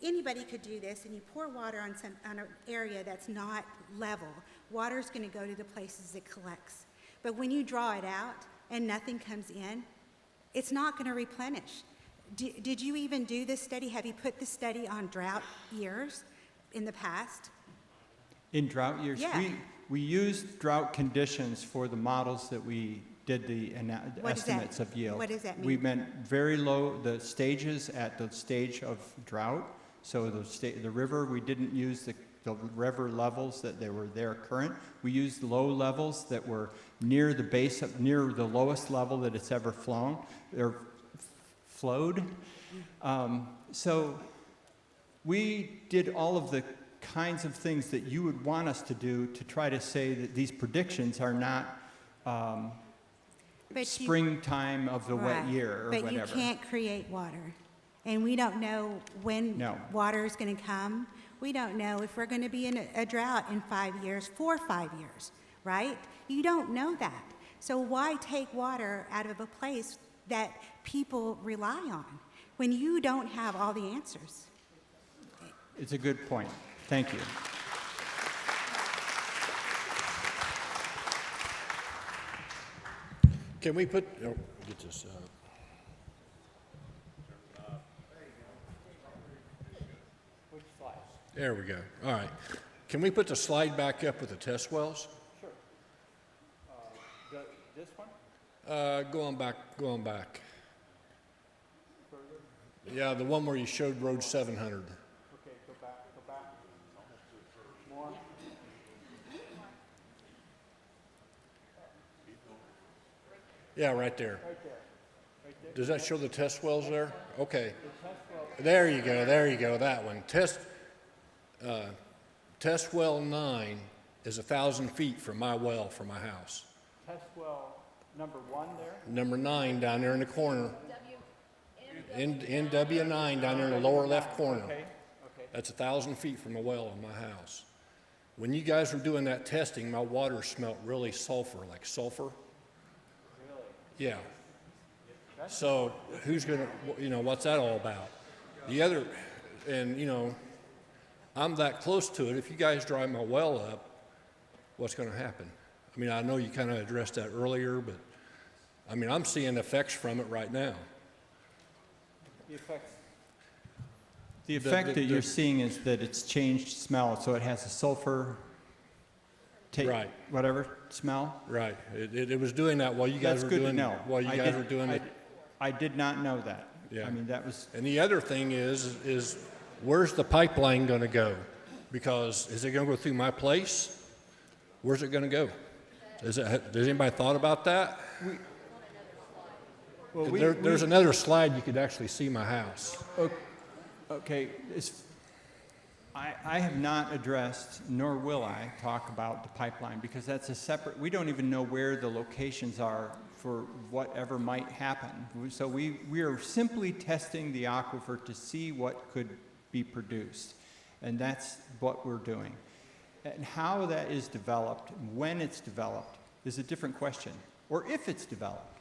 anybody could do this, and you pour water on an area that's not level, water's going to go to the places it collects. But when you draw it out and nothing comes in, it's not going to replenish. Did you even do this study? Have you put this study on drought years in the past? In drought years? Yeah. We used drought conditions for the models that we did the What does that- estimates of yield. what does that We mean? meant very low, the stages at the stage of drought. So the river, we didn't use the river levels that they were there current. We used low levels that were near the base, near the lowest level that it's ever flown, or flowed. So we did all of the kinds of things that you would want us to do to try to say that these predictions are not springtime of the wet Right. year or But whatever. you can't create water. And we don't know when No. water is going to come. We don't know if we're going to be in a drought in 5 years, 5 years, right? You don't know that. So why take water out of a place that people rely on when you don't have all the answers? It's a good point. Thank you. Can we put, get this, there we go. All right. Can we put the slide back up with the test wells? this one? Going back. Yeah, the one where you showed Road 700. Okay, go back. More. Yeah, right there. Right there. Does that show the test wells there? Okay. The test well, There you go, that one. Test well 9 is 1,000 feet from my well, from my house. test well number 1 there? Number 9 down there in the corner. NW9 down there in the lower left corner. Okay. That's 1,000 feet from the well in my house. When you guys were doing that testing, my water smelled really like sulfur. Really? Yeah. So who's gonna, what's that all about? The other, and I'm that close to it. If you guys dry my well up, what's gonna happen? I mean, I know you kind of addressed that earlier, but I mean, I'm seeing effects from it right now. The effect that you're seeing is that it's changed smell, so it has a sulfur, Right. whatever smell. Right. It was doing that while you guys That's were good to doing know. while you guys were doing it. I did not know that. Yeah. I mean, that was, And the other thing is where's the pipeline going to go? Because is it going to go through my place? Where's it going to go? Has anybody thought about that? well, There's another slide you could actually see my house. okay, I have not addressed, nor will I, talk about the pipeline, because that's a separate, we don't even know where the locations are for whatever might happen. So we are simply testing the aquifer to see what could be produced, and that's what we're doing. And how that is developed, when it's developed, is a different question, or if it's developed.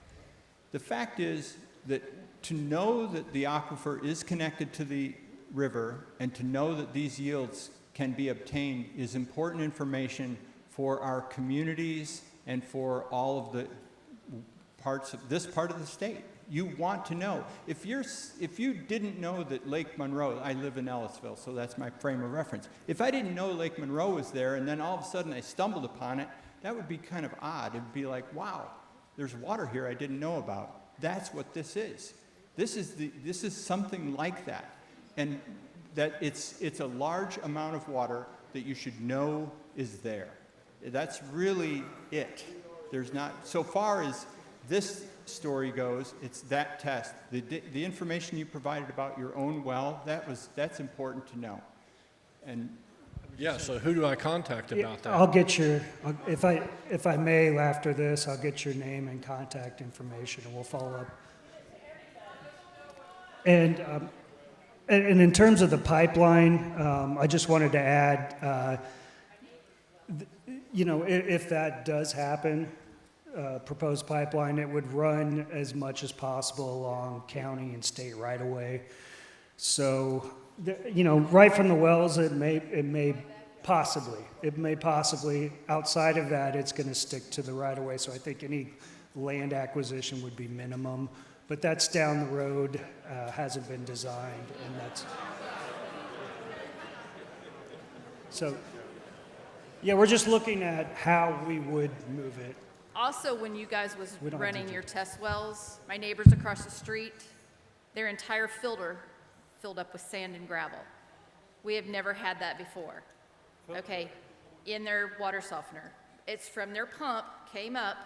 The fact is that to know that the aquifer is connected to the river and to know that these yields can be obtained is important information for our communities and for all of the parts of this part of the state. You want to know. If you didn't know that Lake Monroe, I live in Ellisville, so that's my frame of reference. If I didn't know Lake Monroe was there and then all of a sudden I stumbled upon it, that would be kind of odd. It'd be like, wow, there's water here I didn't know about. That's what this is. This is something like that. And that it's a large amount of water that you should know is there. That's really it. There's not, so far as this story goes, it's that test. The information you provided about your own well, that's important to know. And Yeah, so who do I contact about that? I'll get if I may, after this, I'll get your name and contact information, and we'll follow up. And in terms of the pipeline, I just wanted to add, if that does happen, proposed pipeline, it would run as much as possible along county and state right away. So, right from the wells, it may possibly, outside of that, it's going to stick to the right of way. So I think any land acquisition would be minimum, but that's down the road, hasn't been designed, and that's. So, yeah, we're just looking at how we would move it. Also, when you guys was We don't have running to do your that. test wells, my neighbors across the street, their entire filter filled up with sand and gravel. We have never had that before. Okay, in their water softener. It's from their pump, came up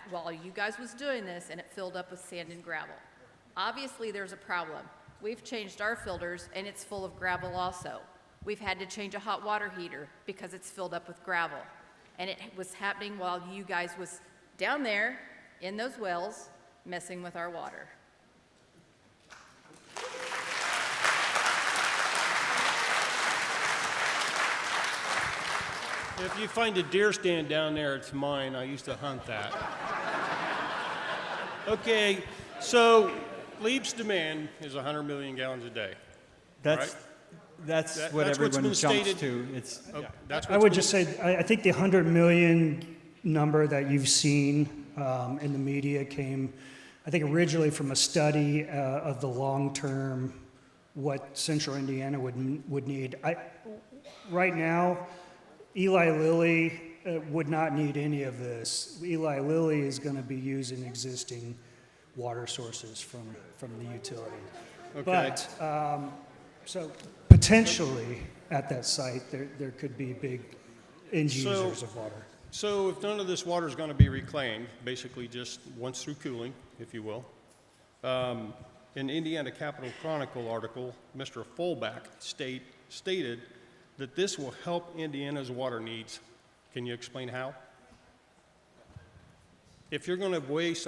while you guys was doing this, and it filled up with sand and gravel. Obviously, there's a problem. We've changed our filters, and it's full of gravel also. We've had to change a hot water heater because it's filled up with gravel. And it was happening while you guys was down there in those wells messing with our water. If you find a deer stand down there, it's mine. I used to hunt that. Okay, so Leap's demand is 100 million gallons a day. that's what That's what's everyone been jumps stated. to. It's, That's I would just say, I think the 100 million number that you've seen in the media came, I think, originally from a study of the long-term, what central Indiana would need. Right now, Eli Lilly would not need any of this. Eli Lilly is going to be using existing water sources from the utility. Okay. But, so potentially at that site, there could be big end users of water. So if none of this water is going to be reclaimed, basically just once through cooling, if you will, in Indiana Capital Chronicle article, Mr. Fullback stated that this will help Indiana's water needs. Can you explain how? If you're going to waste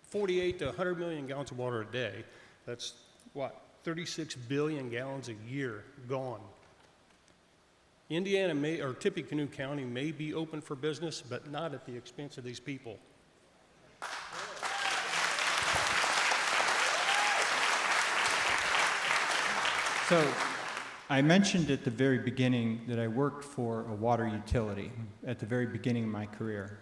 48 to 100 million gallons of water a day, that's what, 36 billion gallons a year gone. Indiana may, or Tippecanoe County may be open for business, but not at the expense of these people. So I mentioned at the very beginning that I worked for a water utility at the very beginning of my career.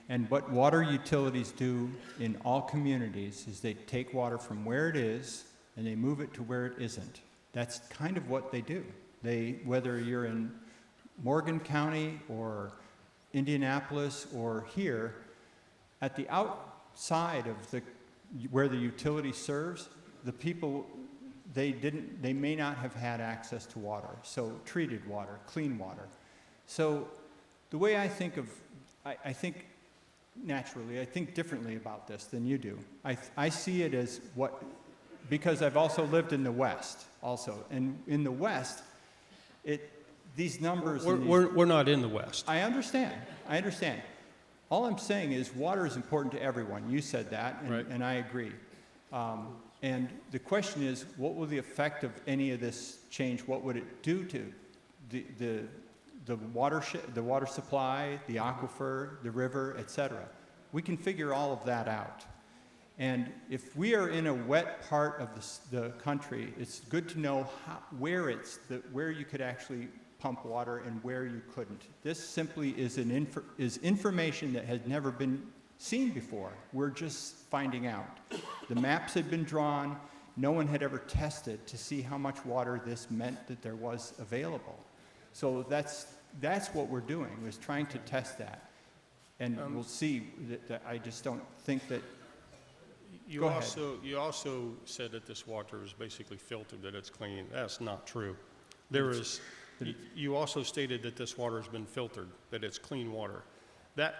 And what water utilities do in all communities is they take water from where it is and they move it to where it isn't. That's kind of what they do. Whether you're in Morgan County or Indianapolis or here, at the outside of where the utility serves, the people, they may not have had access to water, so treated water, clean water. So the way I think of, I think naturally, I think differently about this than you do. I see it as because I've also lived in the West also, and in the West, these numbers. We're not in the West. I understand. All I'm saying is water is important to everyone. You said that, Right. and I agree. And the question is, what will the effect of any of this change? What would it do to the water supply, the aquifer, the river, etc.? We can figure all of that out. And if we are in a wet part of the country, it's good to know where you could actually pump water and where you couldn't. This simply is information that has never been seen before. We're just finding out. The maps had been drawn. No one had ever tested to see how much water this meant that there was available. So that's what we're doing, is trying to test that. And we'll see. That I just don't think that. You also said that this water is basically filtered, that it's clean. That's not true. You also stated that this water has been filtered, that it's clean water. That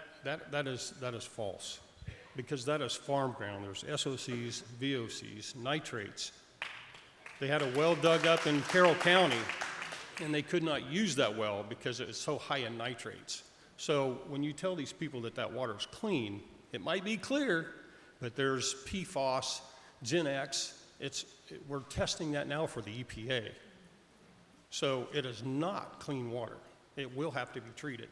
is false, because that is farm ground. There's SOCs, VOCs, nitrates. They had a well dug up in Carroll County, and they could not use that well because it was so high in nitrates. So when you tell these people that water is clean, it might be clear, but there's PFOS, Gen X. We're testing that now for the EPA. So it is not clean water. It will have to be treated.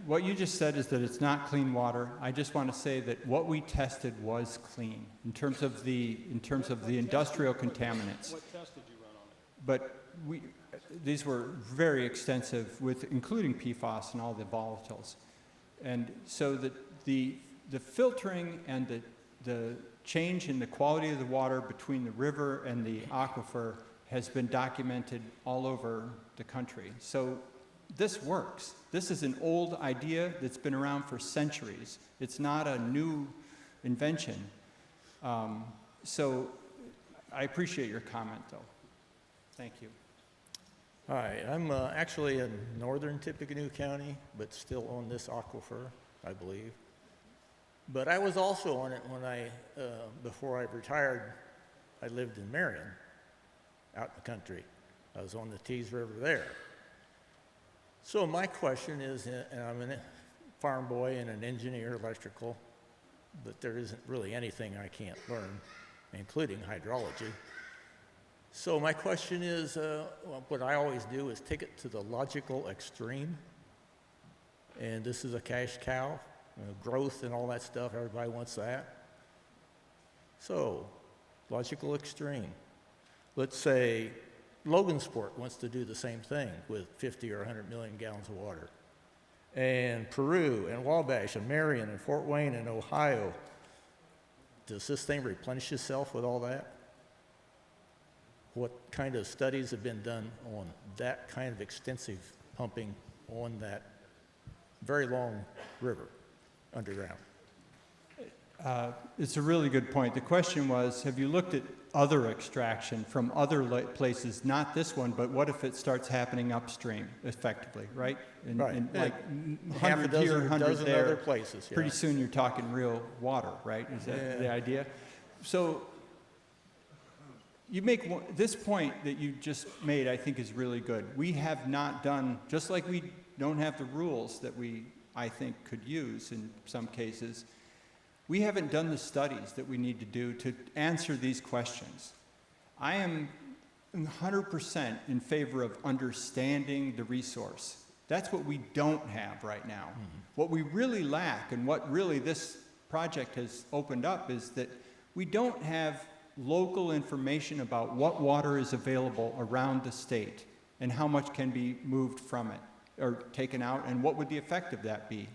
What you just said is that it's not clean water. I just want to say that what we tested was clean in terms of the industrial contaminants. What test did you run on it? But these were very extensive, including PFAS and all the volatiles. And so the filtering and the change in the quality of the water between the river and the aquifer has been documented all over the country. So this works. This is an old idea that's been around for centuries. It's not a new invention. So I appreciate your comment, though. Thank you. Hi, I'm actually in northern Tippecanoe County, but still on this aquifer, I believe. But I was also on it when before I retired. I lived in Marion, out in the country. I was on the Tees River there. So my question is, and I'm a farm boy and an engineer, electrical, but there isn't really anything I can't learn, including hydrology. So my question is, what I always do is take it to the logical extreme. And this is a cash cow, growth and all that stuff, everybody wants that. So, logical extreme. Let's say Logansport wants to do the same thing with 50 or 100 million gallons of water. And Peru and Wabash and Marion and Fort Wayne and Ohio, does this thing replenish itself with all that? what kind of studies have been done on that kind of extensive pumping on that very long river underground? It's a really good point. The question was, have you looked at other extraction from other places, not this one, but what if it starts happening upstream effectively, right? Right. Like Half a 100 dozen, here, 100 dozen there. other places, yeah. Pretty soon you're talking real water, right? Is that the idea? So you make this point that you just made, I think, is really good. We have not done, just like we don't have the rules that we, I think, could use in some cases, we haven't done the studies that we need to do to answer these questions. I am 100% in favor of understanding the resource. That's what we don't have right now. What we really lack, and what really this project has opened up, is that we don't have local information about what water is available around the state and how much can be moved from it or taken out, and what would the effect of that be.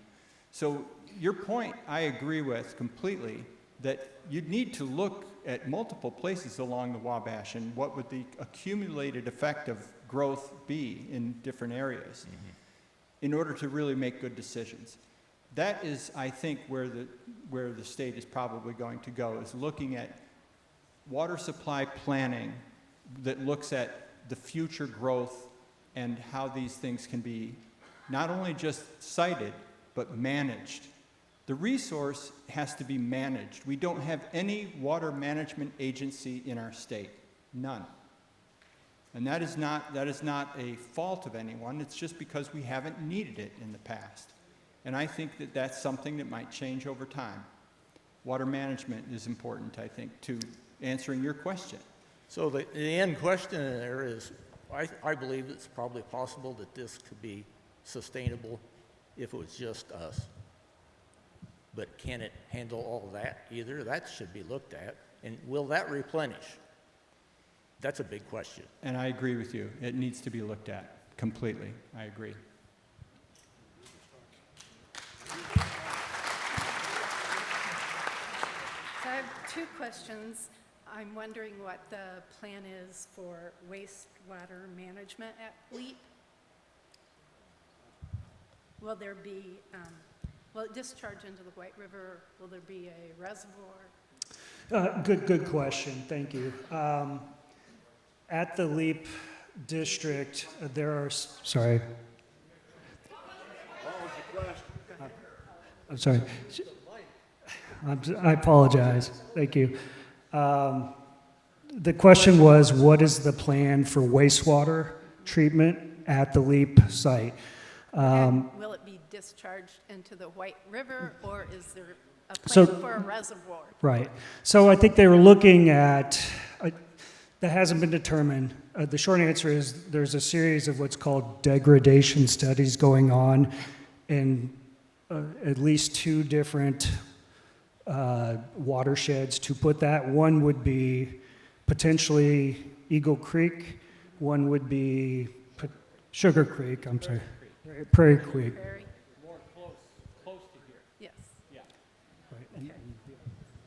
So your point, I agree with completely, that you'd need to look at multiple places along the Wabash and what would the accumulated effect of growth be in different areas in order to really make good decisions. That is, I think, where the state is probably going to go, is looking at water supply planning that looks at the future growth and how these things can be not only just cited, but managed. The resource has to be managed. We don't have any water management agency in our state, none. And that is not a fault of anyone, it's just because we haven't needed it in the past. And I think that that's something that might change over time. Water management is important, I think, to answering your question. So the end question there is, I believe it's probably possible that this could be sustainable if it was just us. But can it handle all that either? That should be looked at. And will that replenish? That's a big question. And I agree with you. It needs to be looked at completely. I agree. So I have two questions. I'm wondering what the plan is for wastewater management at LEAP. Will there be, will it discharge into the White River? Will there be a reservoir? Good question. Thank you. At the LEAP district, there are, sorry. I'm sorry. I apologize. Thank you. The question was, what is the plan for wastewater treatment at the LEAP site? And will it be discharged into the White River, or is there a plan for a reservoir? Right. So I think they were looking at, that hasn't been determined. The short answer is there's a series of what's called degradation studies going on in at least two different watersheds to put that. One would be potentially Eagle Creek. One would be Sugar Creek, I'm sorry. Prairie Creek. More close to here. Yes. Yeah. Okay.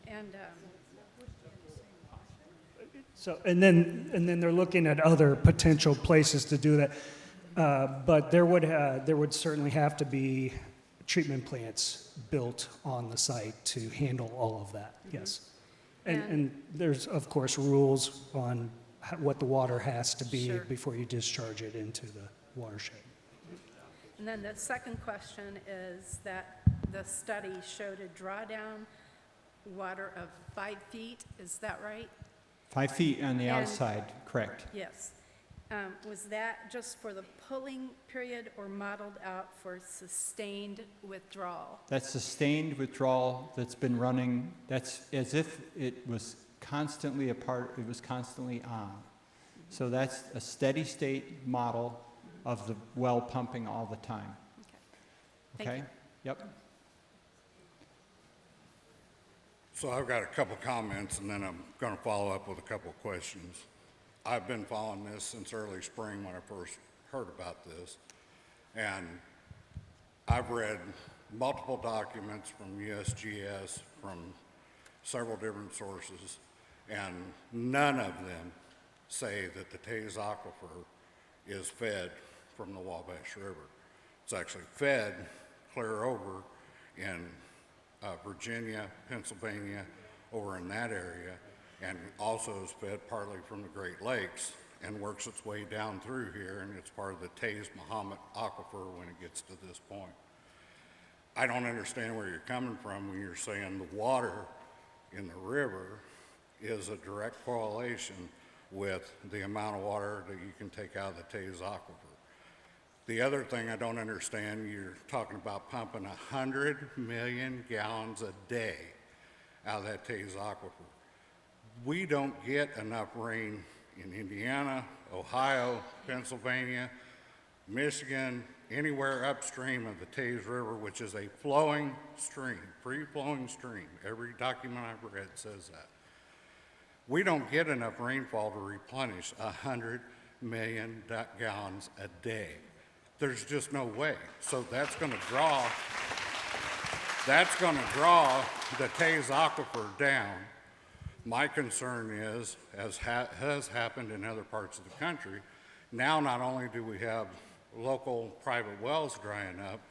And So, and then they're looking at other potential places to do that. But there would certainly have to be treatment plants built on the site to handle all of that, yes. And there's, of course, rules on what the water has to be before you discharge it into the watershed. And then the second question is that the study showed a drawdown water of 5 feet, is that right? 5 feet on the outside, correct. Yes. Was that just for the pulling period or modeled out for sustained withdrawal? That sustained withdrawal that's been running, that's as if it was constantly it was constantly on. So that's a steady state model of the well pumping all the time. Okay. Okay? Yep. So I've got a couple comments, and then I'm going to follow up with a couple questions. I've been following this since early spring when I first heard about this, and I've read multiple documents from USGS, from several different sources, and none of them say that the Taze Aquifer is fed from the Wabash River. It's actually fed clear over in Virginia, Pennsylvania, over in that area, and also is fed partly from the Great Lakes and works its way down through here, and it's part of the Taze-Mahomet Aquifer when it gets to this point. I don't understand where you're coming from when you're saying the water in the river is a direct correlation with the amount of water that you can take out of the Taze Aquifer. The other thing I don't understand, you're talking about pumping 100 million gallons a day out of that Taze Aquifer. We don't get enough rain in Indiana, Ohio, Pennsylvania, Michigan, anywhere upstream of the Taze River, which is a flowing stream, free-flowing stream. Every document I've read says that. We don't get enough rainfall to replenish 100 million gallons a day. There's just no way. So that's going to draw the Taze Aquifer down. My concern is, as has happened in other parts of the country, now not only do we have local private wells drying up,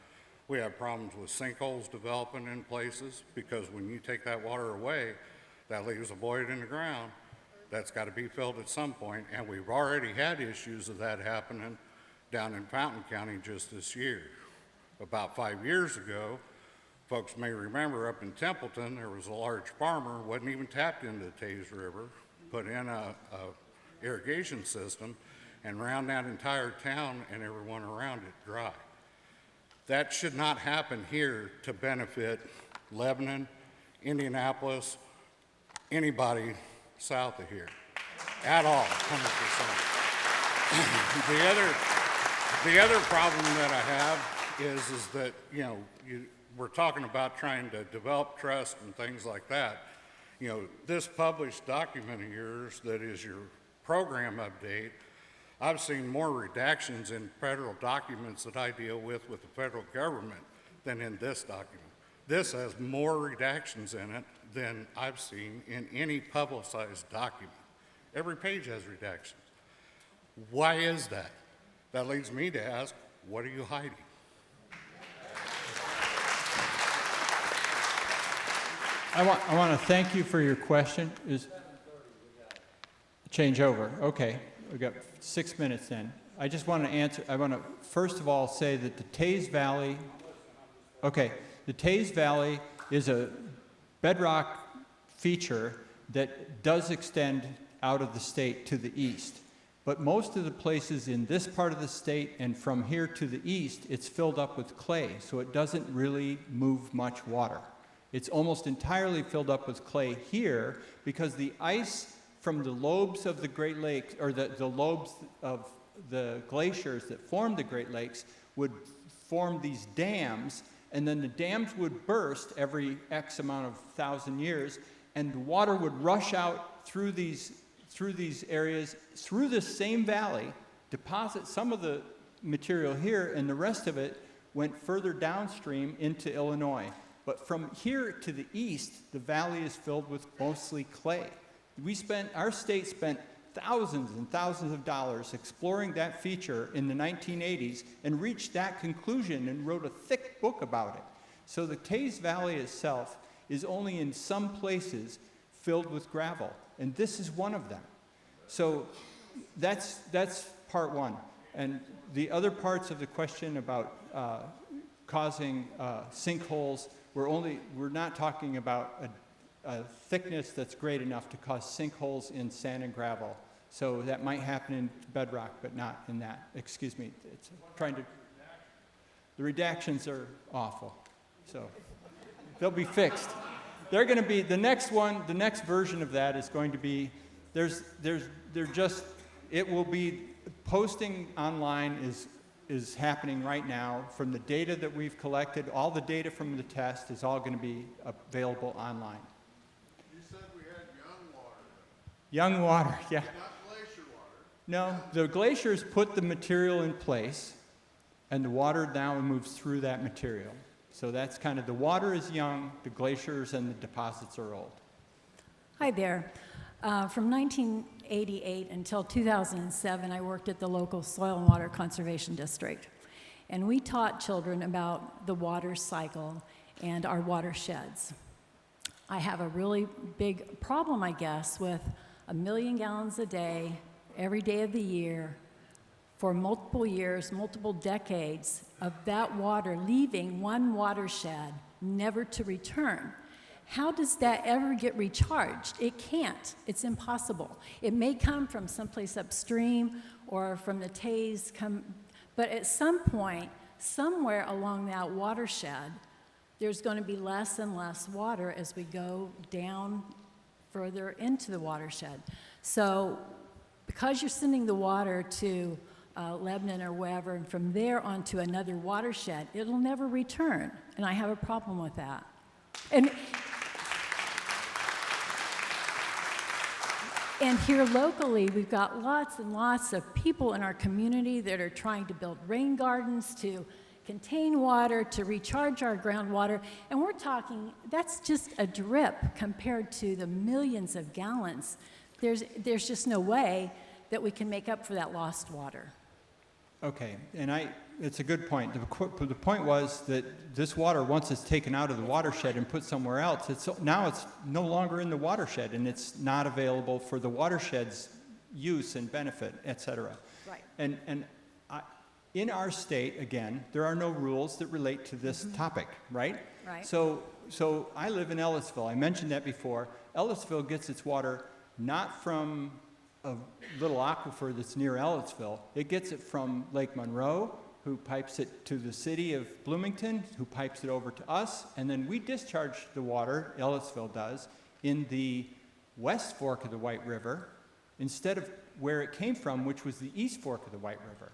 we have problems with sinkholes developing in places, because when you take that water away, that leaves a void in the ground that's got to be filled at some point, and we've already had issues of that happening down in Fountain County just this year. About 5 years ago, folks may remember up in Templeton, there was a large farmer, wasn't even tapped into the Taze River, put in a irrigation system, and ran that entire town and everyone around it dry. That should not happen here to benefit Lebanon, Indianapolis, anybody south of here, at all, 100%. The other problem that I have is that, we're talking about trying to develop trust and things like that. This published document of yours that is your program update, I've seen more redactions in federal documents that I deal with the federal government than in this document. This has more redactions in it than I've seen in any publicized document. Every page has redactions. Why is that? That leads me to ask, what are you hiding? I want to thank you for your question. Change over. Okay, we've got 6 minutes then. I just want to answer. I want to first of all say that the Taze Valley. Okay, the Taze Valley is a bedrock feature that does extend out of the state to the east. But most of the places in this part of the state and from here to the east, it's filled up with clay, so it doesn't really move much water. It's almost entirely filled up with clay here because the ice from the lobes of the Great Lakes, or the lobes of the glaciers that formed the Great Lakes, would form these dams, and then the dams would burst every X amount of 1,000 years, and the water would rush out through these areas, through this same valley, deposit some of the material here, and the rest of it went further downstream into Illinois. But from here to the east, the valley is filled with mostly clay. Our state spent thousands and thousands of dollars exploring that feature in the 1980s and reached that conclusion and wrote a thick book about it. So the Taze Valley itself is only in some places filled with gravel, and this is one of them. So that's part one. And the other parts of the question about causing sinkholes, we're not talking about a thickness that's great enough to cause sinkholes in sand and gravel. So that might happen in bedrock, but not in that. Excuse me. The redactions are awful. So they'll be fixed. They're going to be, the next version of that is going to be, it will be, posting online is happening right now. From the data that we've collected, all the data from the test is all going to be available online. You said we had young water. Young water, yeah. Not glacier water. No, the glaciers put the material in place, and the water now moves through that material. So that's kind of, the water is young, the glaciers and the deposits are old. Hi there. From 1980 1988 until 2007, I worked at the local Soil and Water Conservation District. And we taught children about the water cycle and our watersheds. I have a really big problem, I guess, with 1 million gallons a day, every day of the year, for multiple years, multiple decades, of that water leaving one watershed, never to return. How does that ever get recharged? It can't. It's impossible. It may come from someplace upstream or from the Tays, but at some point, somewhere along that watershed, there's going to be less and less water as we go down further into the watershed. So because you're sending the water to Lebanon or wherever, and from there onto another watershed, it'll never return. And I have a problem with that. And here locally, we've got lots and lots of people in our community that are trying to build rain gardens to contain water, to recharge our groundwater. And we're talking, that's just a drip compared to the millions of gallons. There's just no way that we can make up for that lost water. Okay, and it's a good point. The point was that this water, once it's taken out of the watershed and put somewhere else, now it's no longer in the watershed, and it's not available for the watershed's use and benefit, et cetera. Right. And in our state, again, there are no rules that relate to this topic, right? Right. So I live in Ellisville. I mentioned that before. Ellisville gets its water not from a little aquifer that's near Ellisville. It gets it from Lake Monroe, who pipes it to the city of Bloomington, who pipes it over to us, and then we discharge the water, Ellisville does, in the West Fork of the White River, instead of where it came from, which was the East Fork of the White River.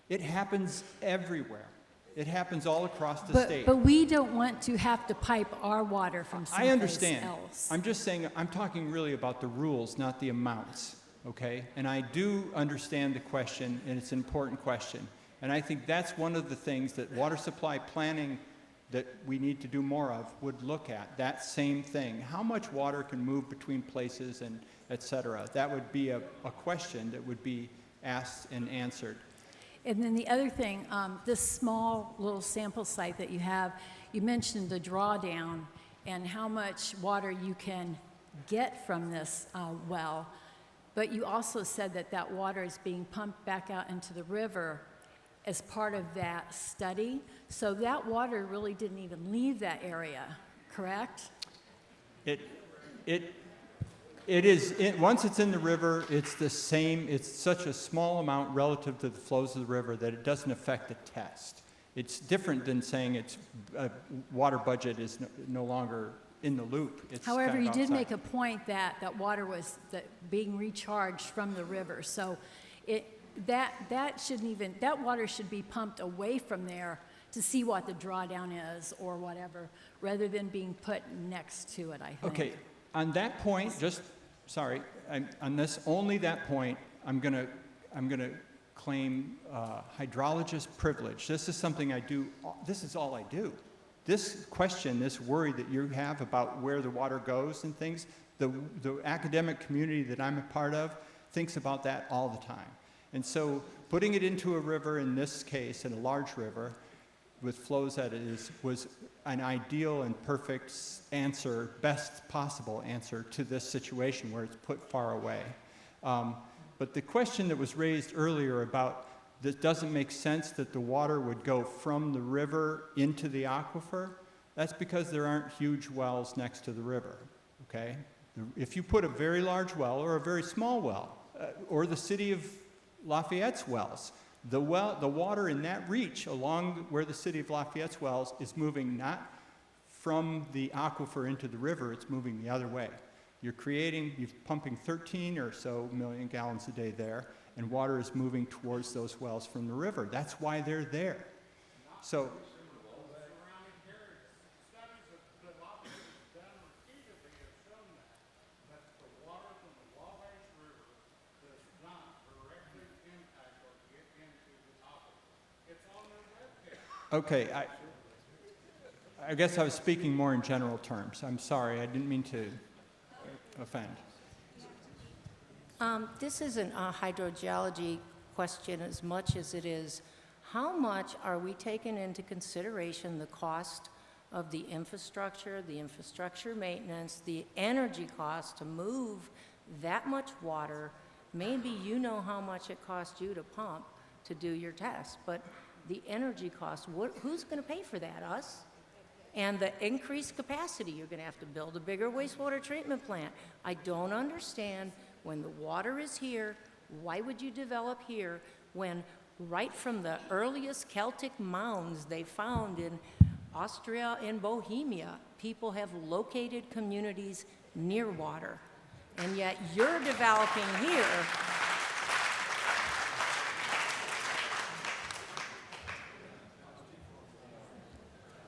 It happens everywhere. It happens all across the state. But we don't want to have to pipe our water from someplace I understand. else. I'm just saying, I'm talking really about the rules, not the amounts, okay? And I do understand the question, and it's an important question. And I think that's one of the things that water supply planning that we need to do more of would look at, that same thing. How much water can move between places and et cetera? That would be a question that would be asked and answered. And then the other thing, this small little sample site that you have, you mentioned the drawdown and how much water you can get from this well, but you also said that that water is being pumped back out into the river as part of that study. So that water really didn't even leave that area, correct? It is, once it's in the river, it's the same, it's such a small amount relative to the flows of the river that it doesn't affect the test. It's different than saying its water budget is no longer in the loop. It's However, kind you of did outside. make a point that that water was being recharged from the river. So that water should be pumped away from there to see what the drawdown is or whatever, rather than being put next to it, I think. Okay, on that point, on this, only that point, I'm gonna claim hydrologist privilege. This is something I do, this is all I do. This question, this worry that you have about where the water goes and things, the academic community that I'm a part of thinks about that all the time. And so putting it into a river, in this case, in a large river, with flows that it is, was an ideal and perfect answer, best possible answer to this situation where it's put far away. But the question that was raised earlier about that doesn't make sense that the water would go from the river into the aquifer, that's because there aren't huge wells next to the river, okay? If you put a very large well or a very small well, or the city of Lafayette's wells, the water in that reach along where the city of Lafayette's wells is moving not from the aquifer into the river, it's moving the other way. You're pumping 13 or so million gallons a day there, and water is moving towards those wells from the river. That's why they're there. So, okay, I guess I was speaking more in general terms. I'm sorry, I didn't mean to offend. This isn't a hydrogeology question as much as it is, how much are we taking into consideration the cost of the infrastructure maintenance, the energy cost to move that much water? Maybe you know how much it costs you to pump to do your test, but the energy cost, who's going to pay for that? Us? And the increased capacity, you're going to have to build a bigger wastewater treatment plant. I don't understand, when the water is here, why would you develop here when right from the earliest Celtic mounds they found in Austria and Bohemia, people have located communities near water. And yet you're developing here.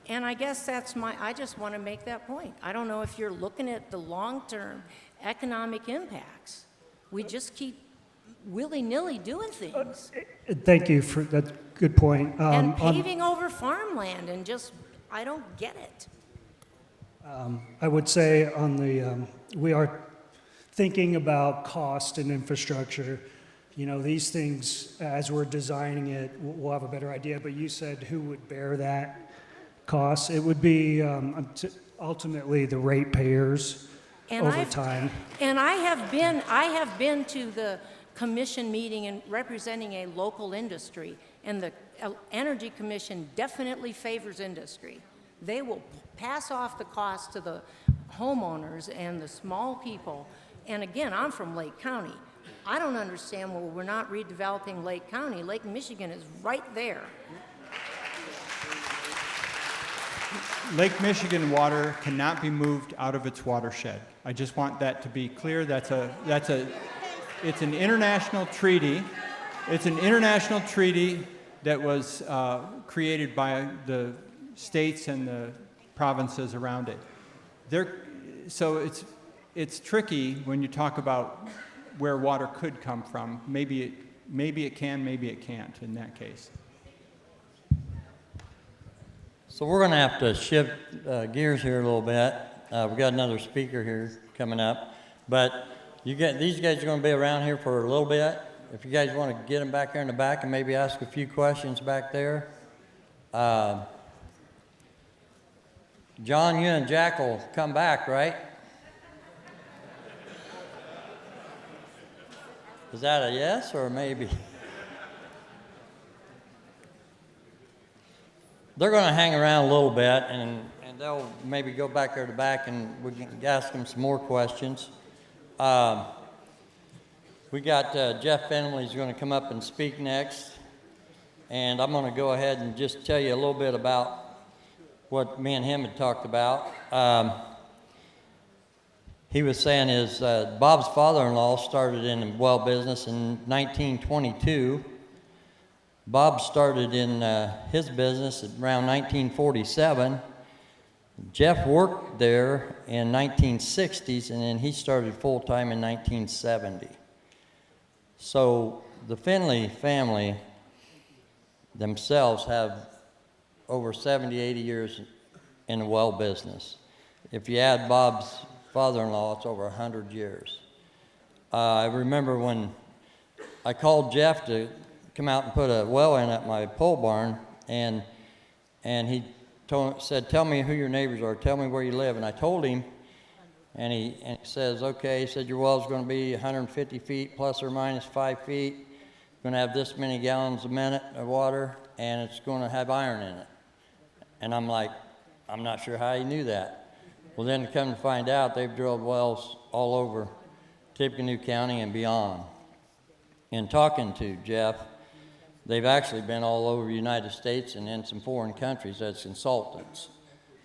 And I guess I just want to make that point. I don't know if you're looking at the long-term economic impacts. We just keep willy-nilly doing things. Thank you for that good point. And paving over farmland and just, I don't get it. I would say on the, we are thinking about cost and infrastructure. You know, these things, as we're designing it, we'll have a better idea, but you said who would bear that cost? It would be ultimately the ratepayers over time. And I have been to the commission meeting and representing a local industry, and the Energy Commission definitely favors industry. They will pass off the cost to the homeowners and the small people. And again, I'm from Lake County. I don't understand why we're not redeveloping Lake County. Lake Michigan is right there. Lake Michigan water cannot be moved out of its watershed. I just want that to be clear. It's an international treaty. It's an international treaty that was created by the states and the provinces around it. So it's tricky when you talk about where water could come from. Maybe it can, maybe it can't in that case. So we're going to have to shift gears here a little bit. We've got another speaker here coming up, but these guys are going to be around here for a little bit. If you guys want to get them back there in the back and maybe ask a few questions back there. John, you and Jack will come back, right? Is that a yes or a maybe? They're going to hang around a little bit, and they'll maybe go back there to the back, and we can ask them some more questions. We got Jeff Finley's going to come up and speak next, and I'm going to go ahead and just tell you a little bit about what me and him had talked about. He was saying Bob's father-in-law started in the well business in 1922. Bob started in his business around 1947. Jeff worked there in 1960s, and then he started full-time in 1970. So the Finley family themselves have over 70, 80 years in the well business. If you add Bob's father-in-law, it's over 100 years. I remember when I called Jeff to come out and put a well in at my pole barn, and he said, "Tell me who your neighbors are, tell me where you live." And I told him, and he says, "Okay," he said, "your well's going to be 150 feet plus or minus 5 feet, going to have this many gallons a minute of water, and it's going to have iron in it." And I'm like, I'm not sure how he knew that. Well, then to come to find out, they've drilled wells all over Tippecanoe County and beyond. In talking to Jeff, they've actually been all over the United States and in some foreign countries as consultants.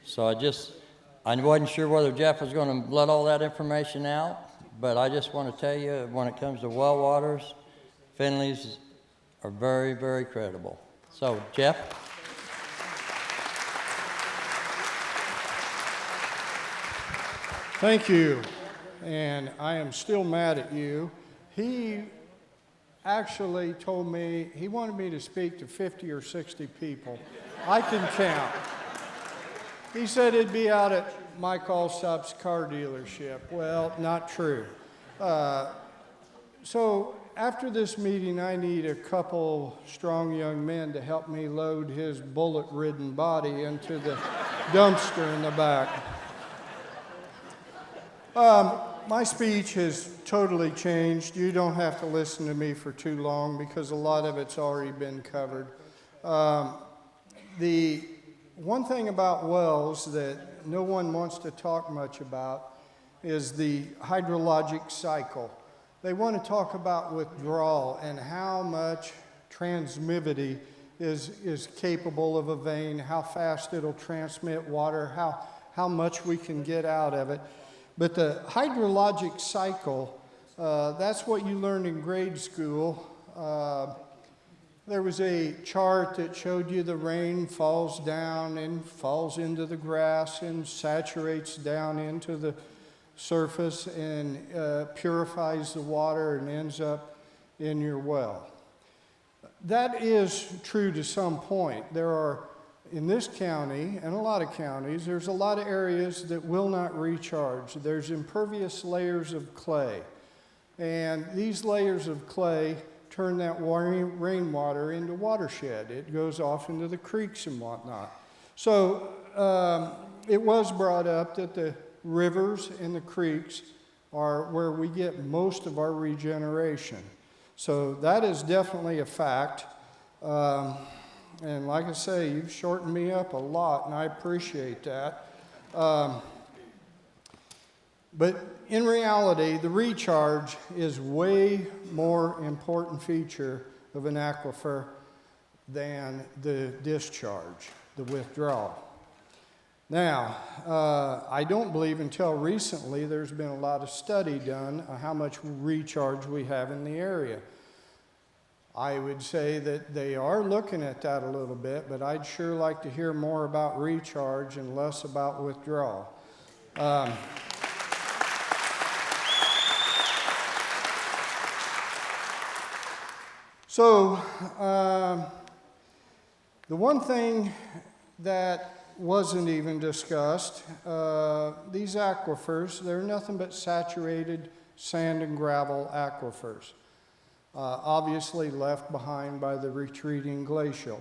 So I wasn't sure whether Jeff was going to let all that information out, but I just want to tell you, when it comes to well waters, Finley's are very, very credible. So, Jeff? Thank you. And I am still mad at you. He actually told me he wanted me to speak to 50 or 60 people. I can count. He said it'd be out at Mike Allsop's car dealership. Well, not true. So after this meeting, I need a couple strong young men to help me load his bullet-ridden body into the dumpster in the back. My speech has totally changed. You don't have to listen to me for too long because a lot of it's already been covered. The one thing about wells that no one wants to talk much about is the hydrologic cycle. They want to talk about withdrawal and how much transmivity is capable of a vein, how fast it'll transmit water, how much we can get out of it. But the hydrologic cycle, that's what you learned in grade school. There was a chart that showed you the rain falls down and falls into the grass and saturates down into the surface and purifies the water and ends up in your well. That is true to some point. There are, in this county and a lot of counties, there's a lot of areas that will not recharge. There's impervious layers of clay. And these layers of clay turn that rainwater into watershed. It goes off into the creeks and whatnot. So it was brought up that the rivers and the creeks are where we get most of our regeneration. So that is definitely a fact. And like I say, you've shortened me up a lot, and I appreciate that. But in reality, the recharge is way more important feature of an aquifer than the discharge, the withdrawal. Now, I don't believe until recently there's been a lot of study done on how much recharge we have in the area. I would say that they are looking at that a little bit, but I'd sure like to hear more about recharge and less about withdrawal. So, the one thing that wasn't even discussed, these aquifers, they're nothing but saturated sand and gravel aquifers, obviously left behind by the retreating glaciers.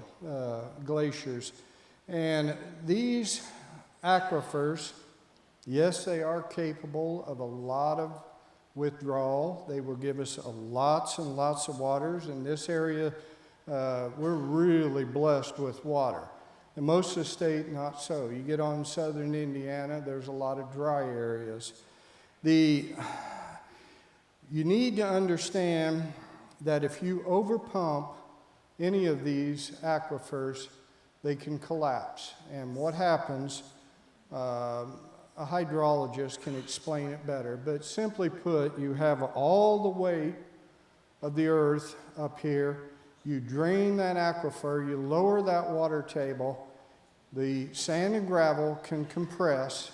And these aquifers, yes, they are capable of a lot of withdrawal. They will give us lots and lots of waters. In this area, we're really blessed with water. In most of the state, not so. You get on southern Indiana, there's a lot of dry areas. You need to understand that if you overpump any of these aquifers, they can collapse. And what happens, a hydrologist can explain it better, but simply put, you have all the weight of the earth up here. You drain that aquifer, you lower that water table, the sand and gravel can compress,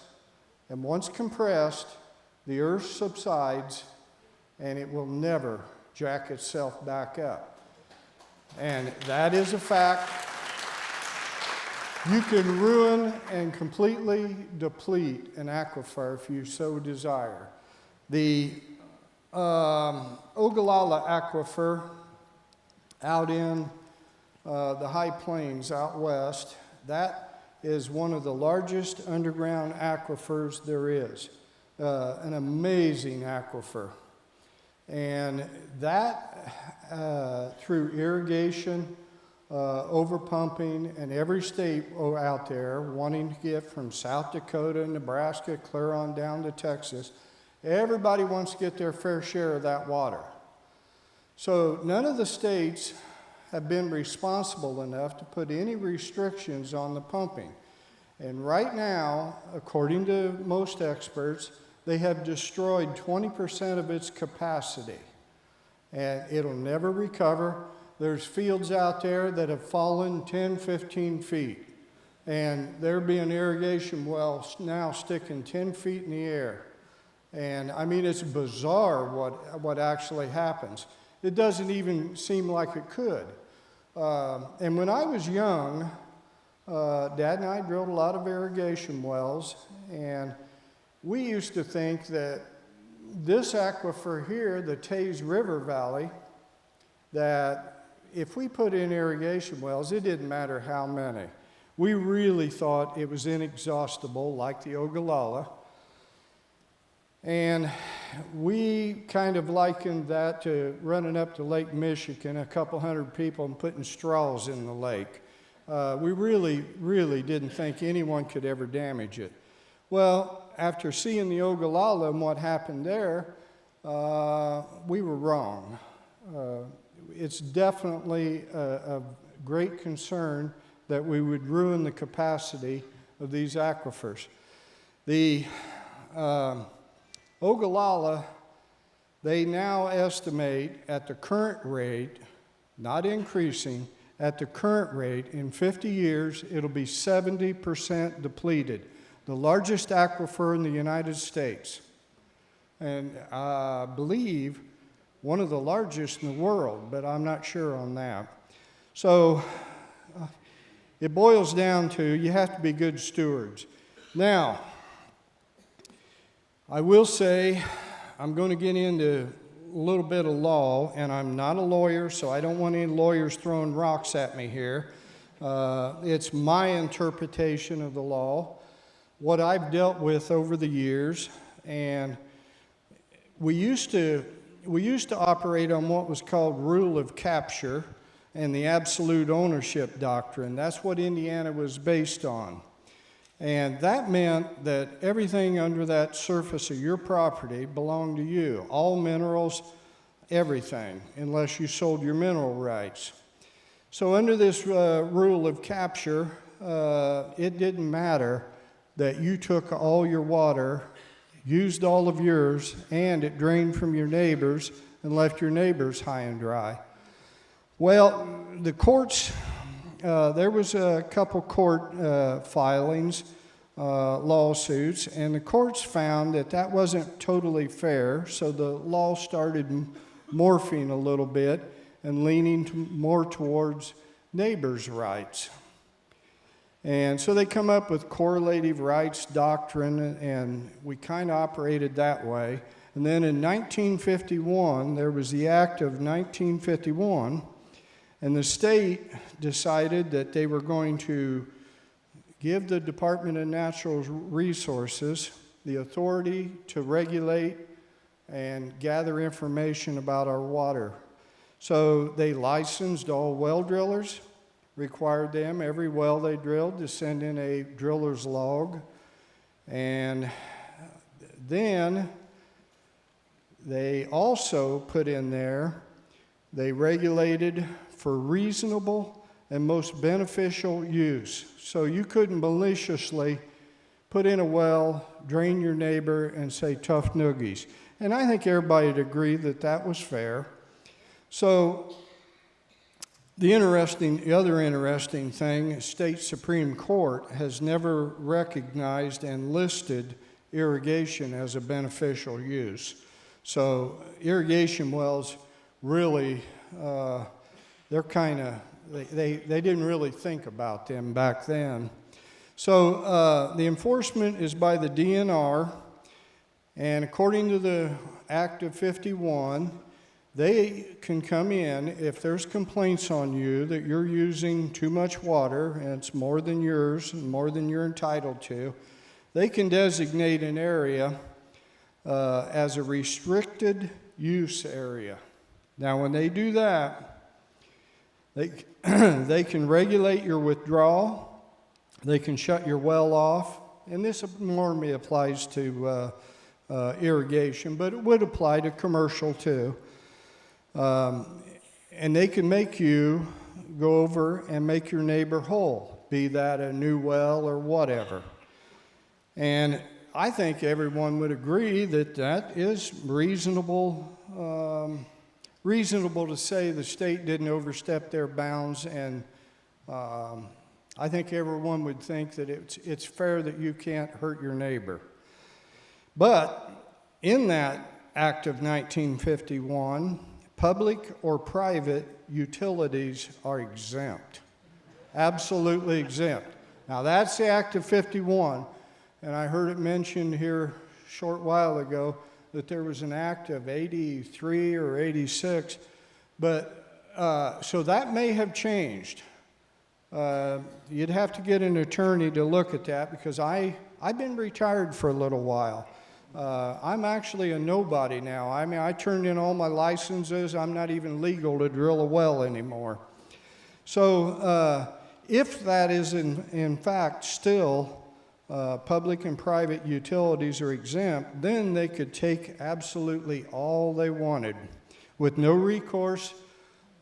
and once compressed, the earth subsides, and it will never jack itself back up. And that is a fact. You can ruin and completely deplete an aquifer if you so desire. The Ogallala Aquifer out in the high plains out west, that is one of the largest underground aquifers there is. An amazing aquifer. And that, through irrigation, overpumping, and every state out there wanting to get from South Dakota, Nebraska, clear on down to Texas, everybody wants to get their fair share of that water. So none of the states have been responsible enough to put any restrictions on the pumping. And right now, according to most experts, they have destroyed 20% of its capacity. And it'll never recover. There's fields out there that have fallen 10, 15 feet. And there be an irrigation well now sticking 10 feet in the air. And I mean, it's bizarre what actually happens. It doesn't even seem like it could. And when I was young, Dad and I drilled a lot of irrigation wells, and we used to think that this aquifer here, the Taze River Valley, that if we put in irrigation wells, it didn't matter how many. We really thought it was inexhaustible, like the Ogallala. And we kind of likened that to running up to Lake Michigan, a couple hundred people, and putting straws in the lake. We really didn't think anyone could ever damage it. Well, after seeing the Ogallala and what happened there, we were wrong. It's definitely a great concern that we would ruin the capacity of these aquifers. The Ogallala, they now estimate at the current rate, not increasing, at the current rate, in 50 years, it'll be 70% depleted. The largest aquifer in the United States. And I believe one of the largest in the world, but I'm not sure on that. So it boils down to you have to be good stewards. Now, I will say I'm going to get into a little bit of law, and I'm not a lawyer, so I don't want any lawyers throwing rocks at me here. It's my interpretation of the law, what I've dealt with over the years, and we used to operate on what was called rule of capture and the absolute ownership doctrine. That's what Indiana was based on. And that meant that everything under that surface of your property belonged to you. All minerals, everything, unless you sold your mineral rights. So under this rule of capture, it didn't matter that you took all your water, used all of yours, and it drained from your neighbors and left your neighbors high and dry. Well, the courts, there was a couple court filings, lawsuits, and the courts found that that wasn't totally fair, so the law started morphing a little bit and leaning more towards neighbors' rights. And so they come up with correlative rights doctrine, and we kind of operated that way. And then in 1951, there was the Act of 1951, and the state decided that they were going to give the Department of Natural Resources the authority to regulate and gather information about our water. So they licensed all well drillers, required them, every well they drilled, to send in a driller's log. And then they also put in there, they regulated for reasonable and most beneficial use. So you couldn't maliciously put in a well, drain your neighbor, and say tough noogies. And I think everybody would agree that that was fair. So the other interesting thing, State Supreme Court has never recognized and listed irrigation as a beneficial use. So irrigation wells really, they're kind of, they didn't really think about them back then. So the enforcement is by the DNR, and according to the Act of 51, they can come in if there's complaints on you that you're using too much water and it's more than yours and more than you're entitled to. They can designate an area as a restricted use area. Now, when they do that, they can regulate your withdrawal, they can shut your well off, and this normally applies to irrigation, but it would apply to commercial too. And they can make you go over and make your neighbor whole, be that a new well or whatever. And I think everyone would agree that that is reasonable, reasonable to say the state didn't overstep their bounds, and I think everyone would think that it's fair that you can't hurt your neighbor. But in that Act of 1951, public or private utilities are exempt, absolutely exempt. Now that's the Act of 51, and I heard it mentioned here a short while ago that there was an act of 83 or 86, but so that may have changed. You'd have to get an attorney to look at that because I've been retired for a little while. I'm actually a nobody now. I mean, I turned in all my licenses. I'm not even legal to drill a well anymore. So if that is in fact still public and private utilities are exempt, then they could take absolutely all they wanted with no recourse.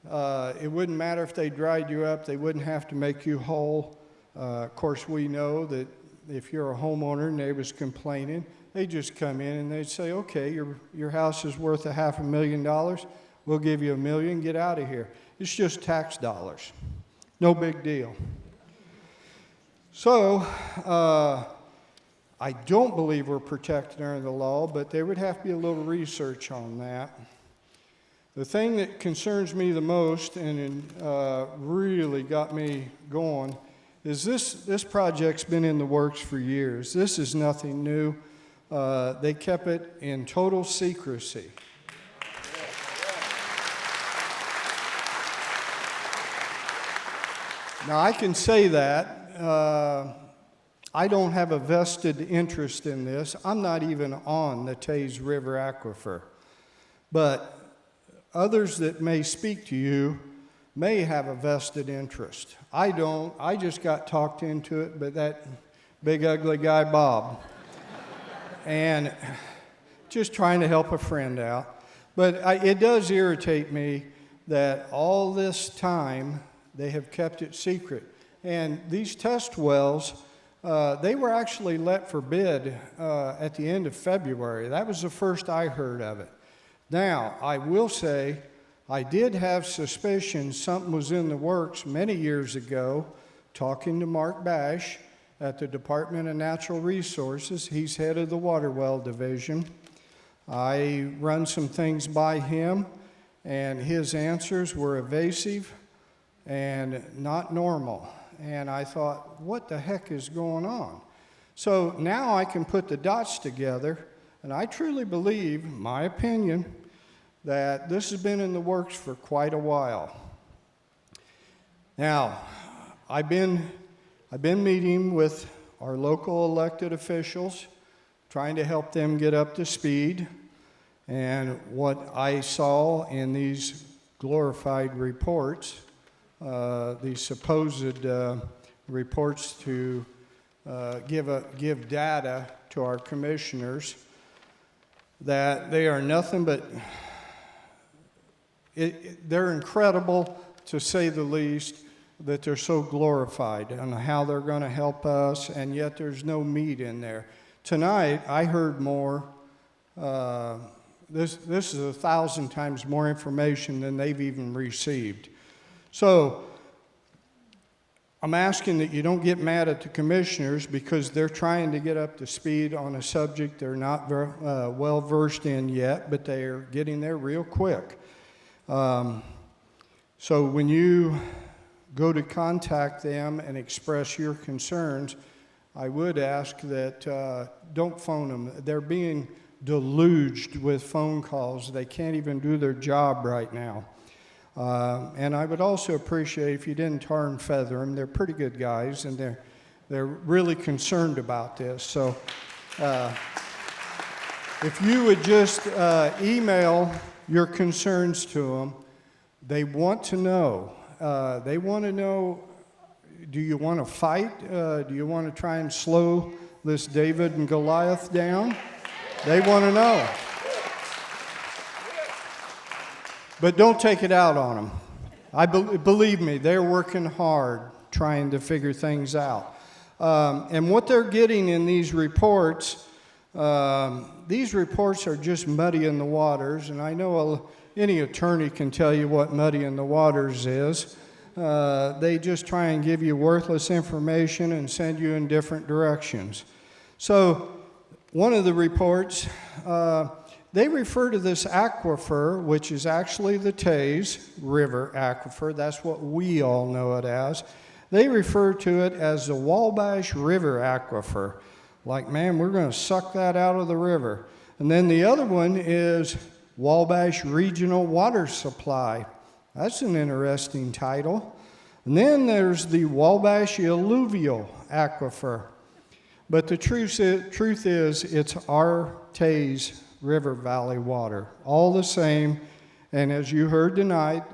It wouldn't matter if they dried you up. They wouldn't have to make you whole. Of course, we know that if you're a homeowner and they was complaining, they just come in and they'd say, okay, your house is worth $500,000. We'll give you $1 million. Get out of here. It's just tax dollars. No big deal. So I don't believe we're protected under the law, but there would have to be a little research on that. The thing that concerns me the most and really got me going is this project's been in the works for years. This is nothing new. They kept it in total secrecy. Now, I can say that. I don't have a vested interest in this. I'm not even on the Taze River Aquifer. But others that may speak to you may have a vested interest. I don't. I just got talked into it by that big ugly guy, Bob. And just trying to help a friend out. But it does irritate me that all this time they have kept it secret. And these test wells, they were actually let for bid at the end of February. That was the first I heard of it. Now, I will say, I did have suspicions something was in the works many years ago, talking to Mark Bash at the Department of Natural Resources. He's head of the Water Well Division. I run some things by him, and his answers were evasive and not normal. And I thought, what the heck is going on? So now I can put the dots together, and I truly believe, my opinion, that this has been in the works for quite a while. Now, I've been meeting with our local elected officials, trying to help them get up to speed. And what I saw in these glorified reports, these supposed reports to give data to our commissioners, that they are nothing but, they're incredible to say the least, that they're so glorified and how they're going to help us, and yet there's no meat in there. Tonight, I heard more. This is 1,000 times more information than they've even received. So I'm asking that you don't get mad at the commissioners because they're trying to get up to speed on a subject they're not very well versed in yet, but they are getting there real quick. So when you go to contact them and express your concerns, I would ask that don't phone them. They're being deluged with phone calls. They can't even do their job right now. And I would also appreciate if you didn't tar and feather them. They're pretty good guys, and they're really concerned about this. So if you would just email your concerns to them, they want to know. They want to know, do you want to fight? Do you want to try and slow this David and Goliath down? They want to know. But don't take it out on them. Believe me, they're working hard trying to figure things out. And what they're getting in these reports are just muddying the waters. And I know any attorney can tell you what muddying the waters is. They just try and give you worthless information and send you in different directions. So one of the reports, they refer to this aquifer, which is actually the Taze River Aquifer. That's what we all know it as. They refer to it as the Wabash River Aquifer. Like, man, we're going to suck that out of the river. And then the other one is Wabash Regional Water Supply. That's an interesting title. And then there's the Wabash Alluvial Aquifer. But the truth is, it's our Taze River Valley water, all the same. And as you heard tonight,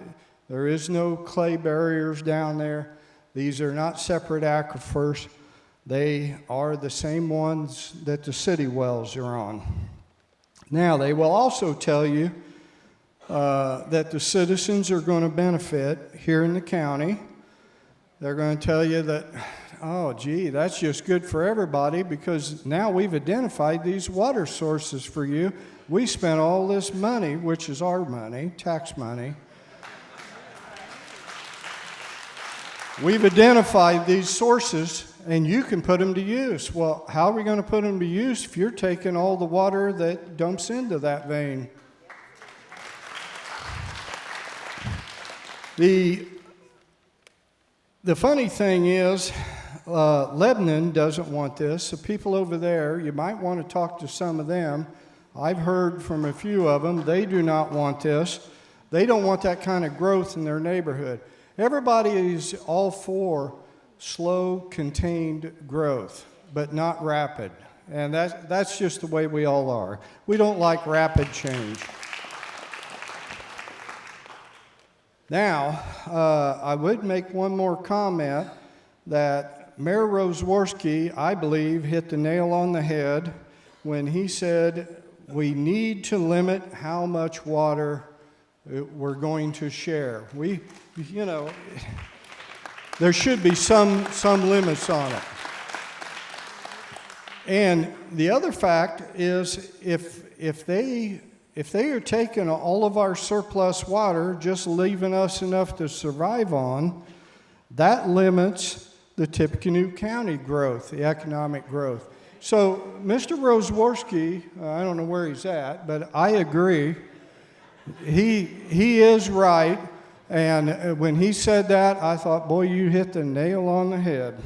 there is no clay barriers down there. These are not separate aquifers. They are the same ones that the city wells are on. Now, they will also tell you that the citizens are going to benefit here in the county. They're going to tell you that, oh, gee, that's just good for everybody because now we've identified these water sources for you. We spent all this money, which is our money, tax money. We've identified these sources, and you can put them to use. Well, how are we going to put them to use if you're taking all the water that dumps into that vein? The funny thing is, Lebanon doesn't want this. The people over there, you might want to talk to some of them. I've heard from a few of them. They do not want this. They don't want that kind of growth in their neighborhood. Everybody is all for slow, contained growth, but not rapid. And that's just the way we all are. We don't like rapid change. Now, I would make one more comment that Mayor Roseworski, I believe, hit the nail on the head when he said we need to limit how much water we're going to share. There should be some limits on it. And the other fact is if they are taking all of our surplus water, just leaving us enough to survive on, that limits the Tippecanoe County growth, the economic growth. So Mr. Roseworski, I don't know where he's at, but I agree. He is right. And when he said that, I thought, boy, you hit the nail on the head.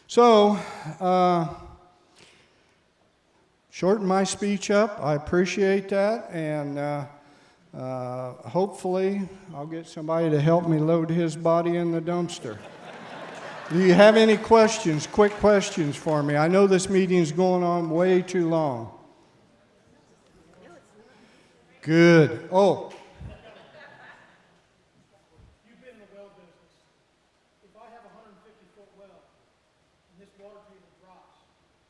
So, shorten my speech up. I appreciate that. And hopefully, I'll get somebody to help me load his body in the dumpster. Do you have any questions, quick questions for me? I know this meeting's going on way too long. Good. Oh. You've been in the well business. If I have a 150-foot well and this water table drops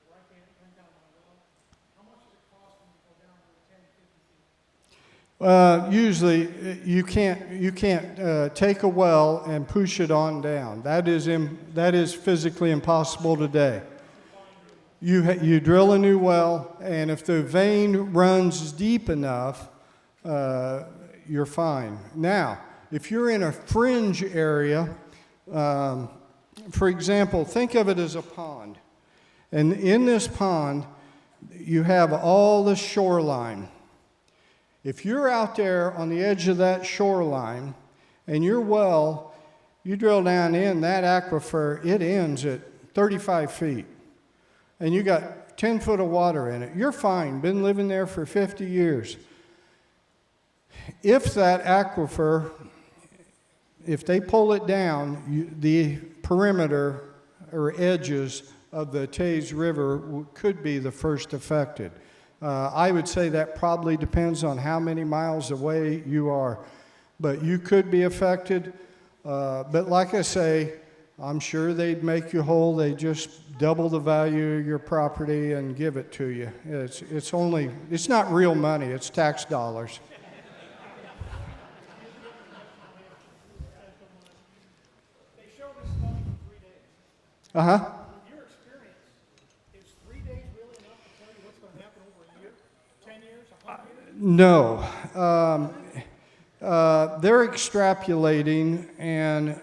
where I can't drink out of my well, how much does it cost me to go down to 10, 50 feet? Usually, you can't take a well and push it on down. That is physically impossible today. You drill a new well, and if the vein runs deep enough, you're fine. Now, if you're in a fringe area, for example, think of it as a pond. And in this pond, you have all the shoreline. If you're out there on the edge of that shoreline and your well, you drill down in that aquifer, it ends at 35 feet. And you got 10 foot of water in it. You're fine, been living there for 50 years. If that aquifer, if they pull it down, the perimeter or edges of the Taze River could be the first affected. I would say that probably depends on how many miles away you are. But you could be affected. But like I say, I'm sure they'd make you whole. They just double the value of your property and give it to you. It's not real money, it's tax dollars. They show this study for 3 days. Uh-huh. With your experience, is 3 days really enough to tell you what's going to happen over a year, 10 years, 100 years? No. They're extrapolating, and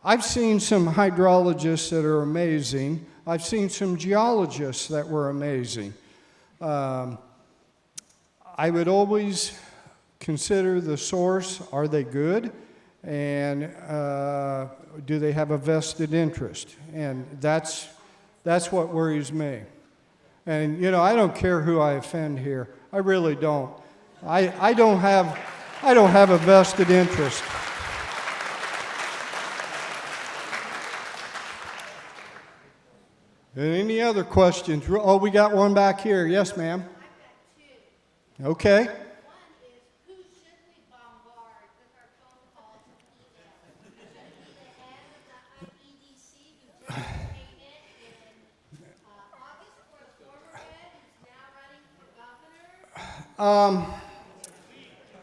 I've seen some hydrologists that are amazing. I've seen some geologists that were amazing. I would always consider the source. Are they good? And do they have a vested interest? And that's what worries me. And, you know, I don't care who I offend here. I really don't. I don't have a vested interest. Any other questions? Oh, we got one back here. Yes, ma'am. Okay.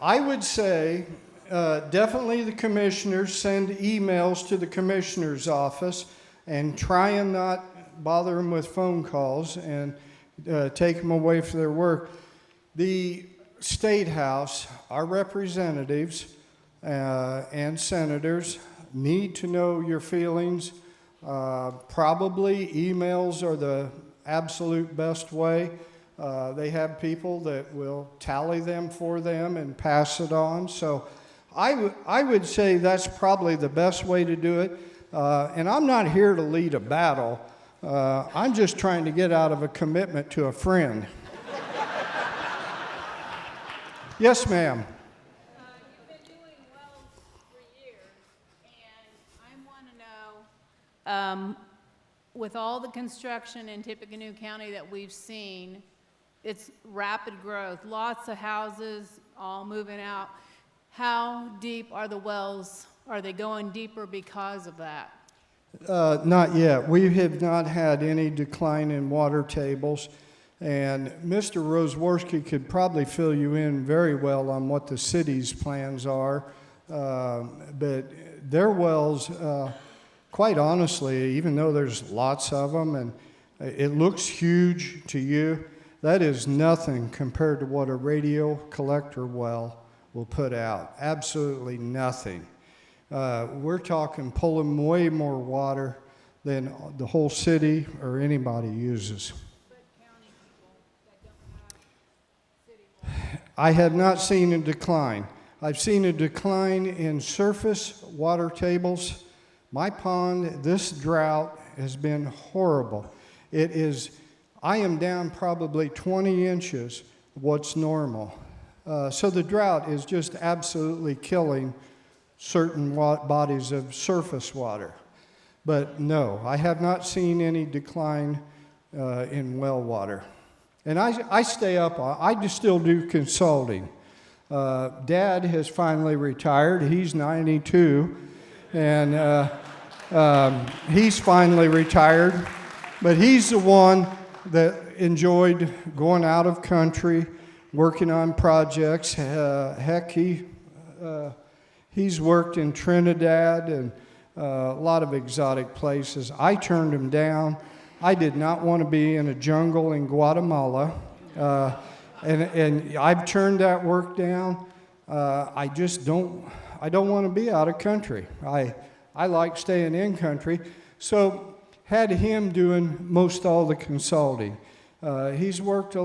I would say definitely the commissioners send emails to the commissioner's office and try and not bother them with phone calls and take them away from their work. The State House, our representatives and senators need to know your feelings. Probably emails are the absolute best way. They have people that will tally them for them and pass it on. So I would say that's probably the best way to do it. And I'm not here to lead a battle. I'm just trying to get out of a commitment to a friend. Yes, ma'am. You've been doing wells for years, and I want to know, with all the construction in Tippecanoe County that we've seen, it's rapid growth, lots of houses all moving out. How deep are the wells? Are they going deeper because of that? Not yet. We have not had any decline in water tables. And Mr. Roseworski could probably fill you in very well on what the city's plans are. But their wells, quite honestly, even though there's lots of them and it looks huge to you, that is nothing compared to what a radio collector well will put out. Absolutely nothing. We're talking pulling way more water than the whole city or anybody uses. I have not seen a decline. I've seen a decline in surface water tables. My pond, this drought has been horrible. I am down probably 20 inches of what's normal. So the drought is just absolutely killing certain bodies of surface water. But no, I have not seen any decline in well water. And I stay up, I just still do consulting. Dad has finally retired. He's 92, and he's finally retired. But he's the one that enjoyed going out of country, working on projects. Heck, he's worked in Trinidad and a lot of exotic places. I turned him down. I did not want to be in a jungle in Guatemala, and I've turned that work down. I don't want to be out of country. I like staying in country. So had him doing most all the consulting. He's worked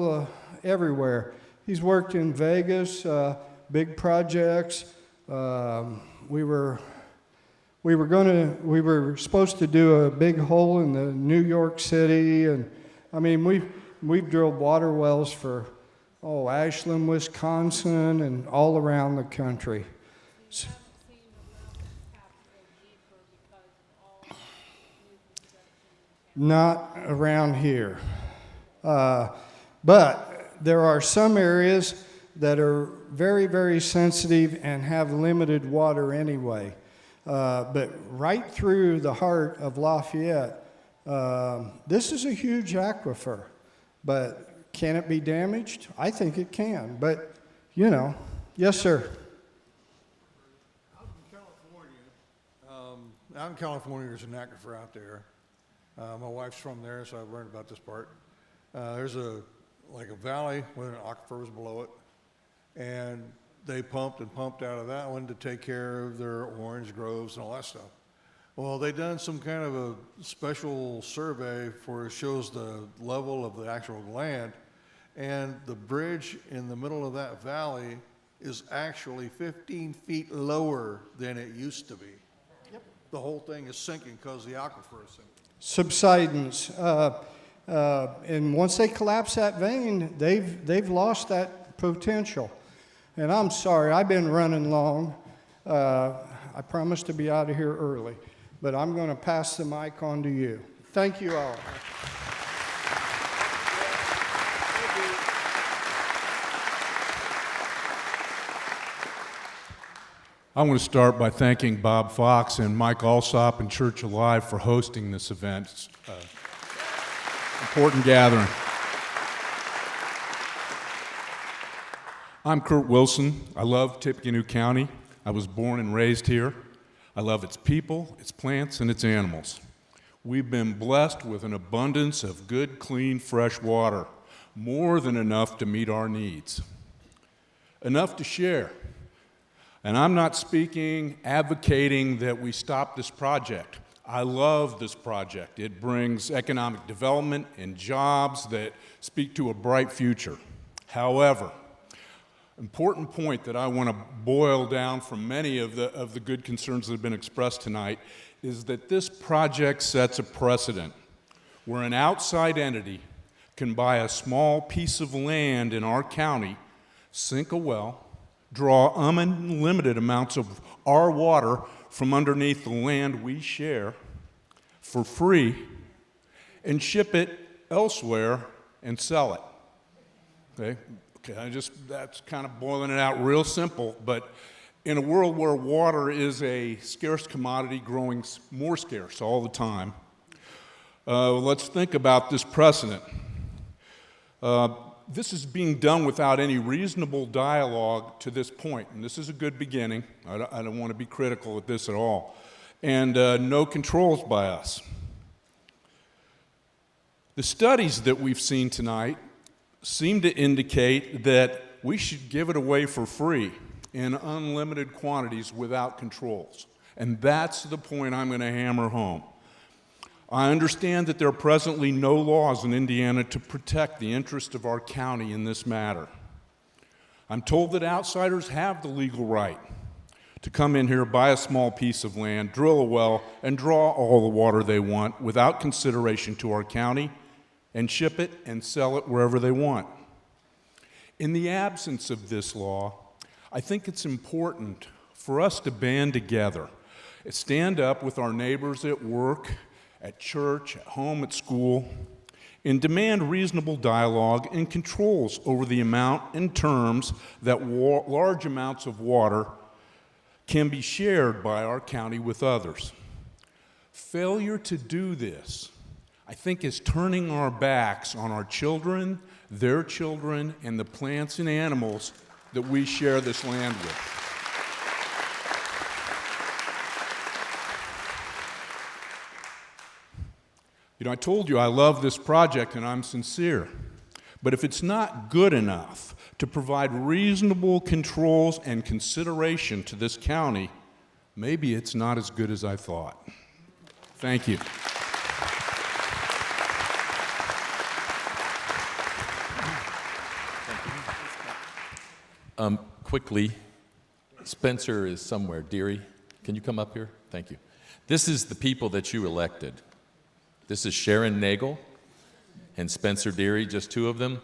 everywhere. He's worked in Vegas, big projects. We were supposed to do a big hole in the New York City, and I mean we've drilled water wells for Ashland, Wisconsin, and all around the country. Not around here, but there are some areas that are very, very sensitive and have limited water anyway. But right through the heart of Lafayette, this is a huge aquifer. But can it be damaged? I think it can. But, yes, sir. Out in California, there's an aquifer out there. My wife's from there, so I've learned about this part. There's a valley with an aquifer was below it, and they pumped out of that one to take care of their orange groves and all that stuff. Well, they done some kind of a special survey it shows the level of the actual land, and the bridge in the middle of that valley is actually 15 feet lower than it used to be. Yep. The whole thing is sinking because the aquifer is sinking. Subsidence. And once they collapse that vein, they've lost that potential. And I'm sorry, I've been running long. I promised to be out of here early, but I'm going to pass the mic on to you. Thank you all. I want to start by thanking Bob Fox and Mike Alsop and Church Alive for hosting this event. It's an important gathering. I'm Kurt Wilson. I love Tippecanoe County. I was born and raised here. I love its people, its plants, and its animals. We've been blessed with an abundance of good, clean, fresh water, more than enough to meet our needs, enough to share. And I'm not advocating that we stop this project. I love this project. It brings economic development and jobs that speak to a bright future. However, important point that I want to boil down from many of the good concerns that have been expressed tonight is that this project sets a precedent where an outside entity can buy a small piece of land in our county, sink a well, draw unlimited amounts of our water from underneath the land we share for free and ship it elsewhere and sell it. Okay, that's kind of boiling it out real simple, but in a world where water is a scarce commodity growing more scarce all the time, let's think about this precedent. This is being done without any reasonable dialogue to this point, and this is a good beginning. I don't want to be critical of this at all. And no controls by us. The studies that we've seen tonight seem to indicate that we should give it away for free in unlimited quantities without controls. And that's the point I'm going to hammer home. I understand that there are presently no laws in Indiana to protect the interest of our county in this matter. I'm told that outsiders have the legal right to come in here, buy a small piece of land, drill a well, and draw all the water they want without consideration to our county, and ship it and sell it wherever they want. In the absence of this law, I think it's important for us to band together, stand up with our neighbors at work, at church, at home, at school, and demand reasonable dialogue and controls over the amount and terms that large amounts of water can be shared by our county with others. Failure to do this, I think, is turning our backs on our children, their children, and the plants and animals that we share this land with. You know, I told you I love this project and I'm sincere. But if it's not good enough to provide reasonable controls and consideration to this county, maybe it's not as good as I thought. Thank you. Quickly, Spencer is somewhere. Deary, can you come up here? Thank you. This is the people that you elected. This is Sharon Nagel and Spencer Deary, just two of them.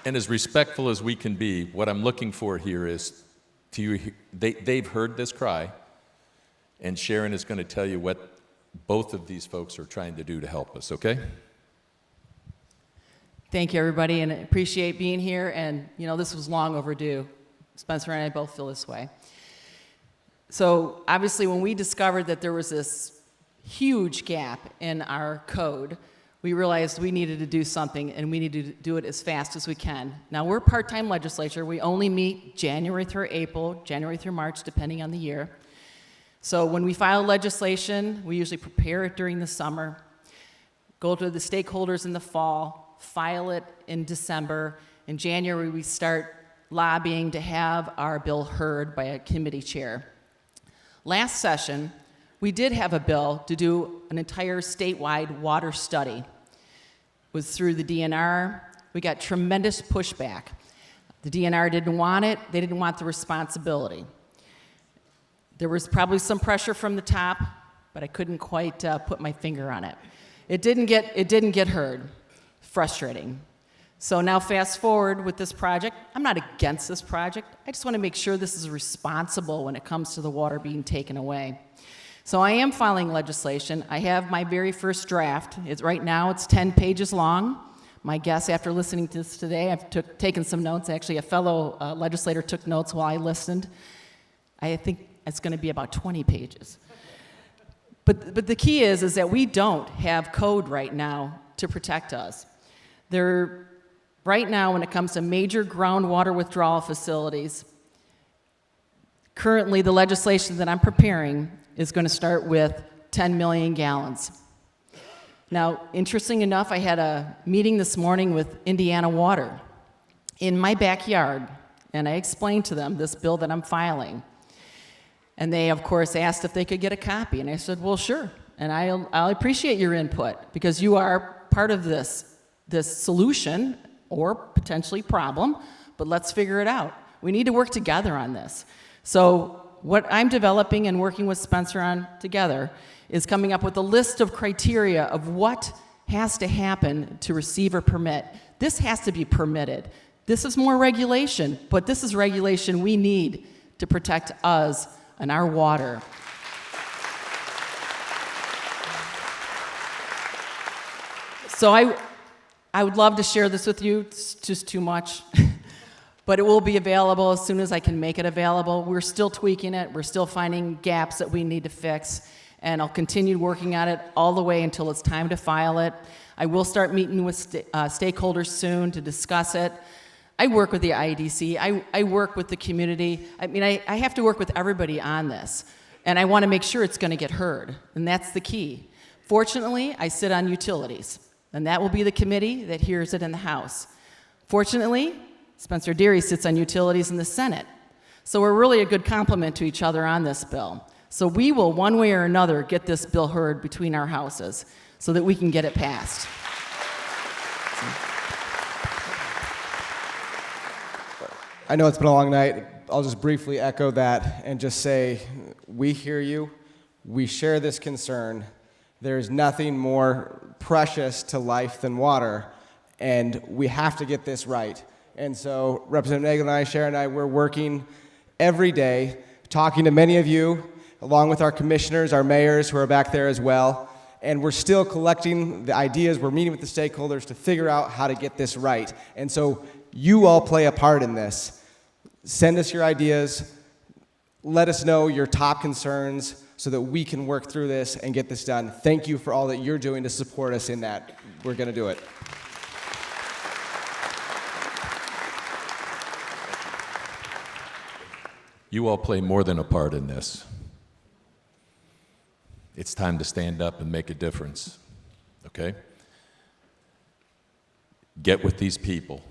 And as respectful as we can be, what I'm looking for here is they've heard this cry, and Sharon is going to tell you what both of these folks are trying to do to help us, okay? Thank you, everybody, and I appreciate being here. And, you know, this was long overdue. Spencer and I both feel this way. So, obviously, when we discovered that there was this huge gap in our code, we realized we needed to do something, and we needed to do it as fast as we can. Now, we're part-time legislature. We only meet January through April, January through March, depending on the year. So when we file legislation, we usually prepare it during the summer, go to the stakeholders in the fall, file it in December. In January, we start lobbying to have our bill heard by a committee chair. Last session, we did have a bill to do an entire statewide water study. It was through the DNR. We got tremendous pushback. The DNR didn't want it. They didn't want the responsibility. There was probably some pressure from the top, but I couldn't quite put my finger on it. It didn't get heard. Frustrating. So now fast forward with this project. I'm not against this project. I just want to make sure this is responsible when it comes to the water being taken away. So I am filing legislation. I have my very first draft. Right now it's 10 pages long. My guess after listening to this today, I've taken some notes. Actually, a fellow legislator took notes while I listened. I think it's going to be about 20 pages. But the key is that we don't have code right now to protect us. Right now, when it comes to major groundwater withdrawal facilities, currently the legislation that I'm preparing is going to start with 10 million gallons. Now, interesting enough, I had a meeting this morning with Indiana Water in my backyard, and I explained to them this bill that I'm filing. And they, of course, asked if they could get a copy, and I said, well, sure, and I'll appreciate your input, because you are part of this solution, or potentially problem, but let's figure it out. We need to work together on this. So what I'm developing and working with Spencer on together is coming up with a list of criteria of what has to happen to receive a permit. This has to be permitted. This is more regulation, but this is regulation we need to protect us and our water. So I would love to share this with you. It's just too much. But it will be available as soon as I can make it available. We're still tweaking it. We're still finding gaps that we need to fix. And I'll continue working on it all the way until it's time to file it. I will start meeting with stakeholders soon to discuss it. I work with the IEDC. I work with the community. I mean, I have to work with everybody on this. And I want to make sure it's going to get heard. And that's the key. Fortunately, I sit on utilities. And that will be the committee that hears it in the House. Fortunately, Spencer Deary sits on utilities in the Senate. So we're really a good complement to each other on this bill. So we will, one way or another, get this bill heard between our houses so that we can get it passed. I know it's been a long night. I'll just briefly echo that and just say, we hear you. We share this concern. There's nothing more precious to life than water, and we have to get this right. And so Representative Nagel and I, Sharon and I, we're working every day, talking to many of you, along with our commissioners, our mayors who are back there as well, and we're still collecting the ideas. We're meeting with the stakeholders to figure out how to get this right. And so you all play a part in this. Send us your ideas. Let us know your top concerns so that we can work through this and get this done. Thank you for all that you're doing to support us in that. We're going to do it. You all play more than a part in this. It's time to stand up and make a difference, okay? Get with these people.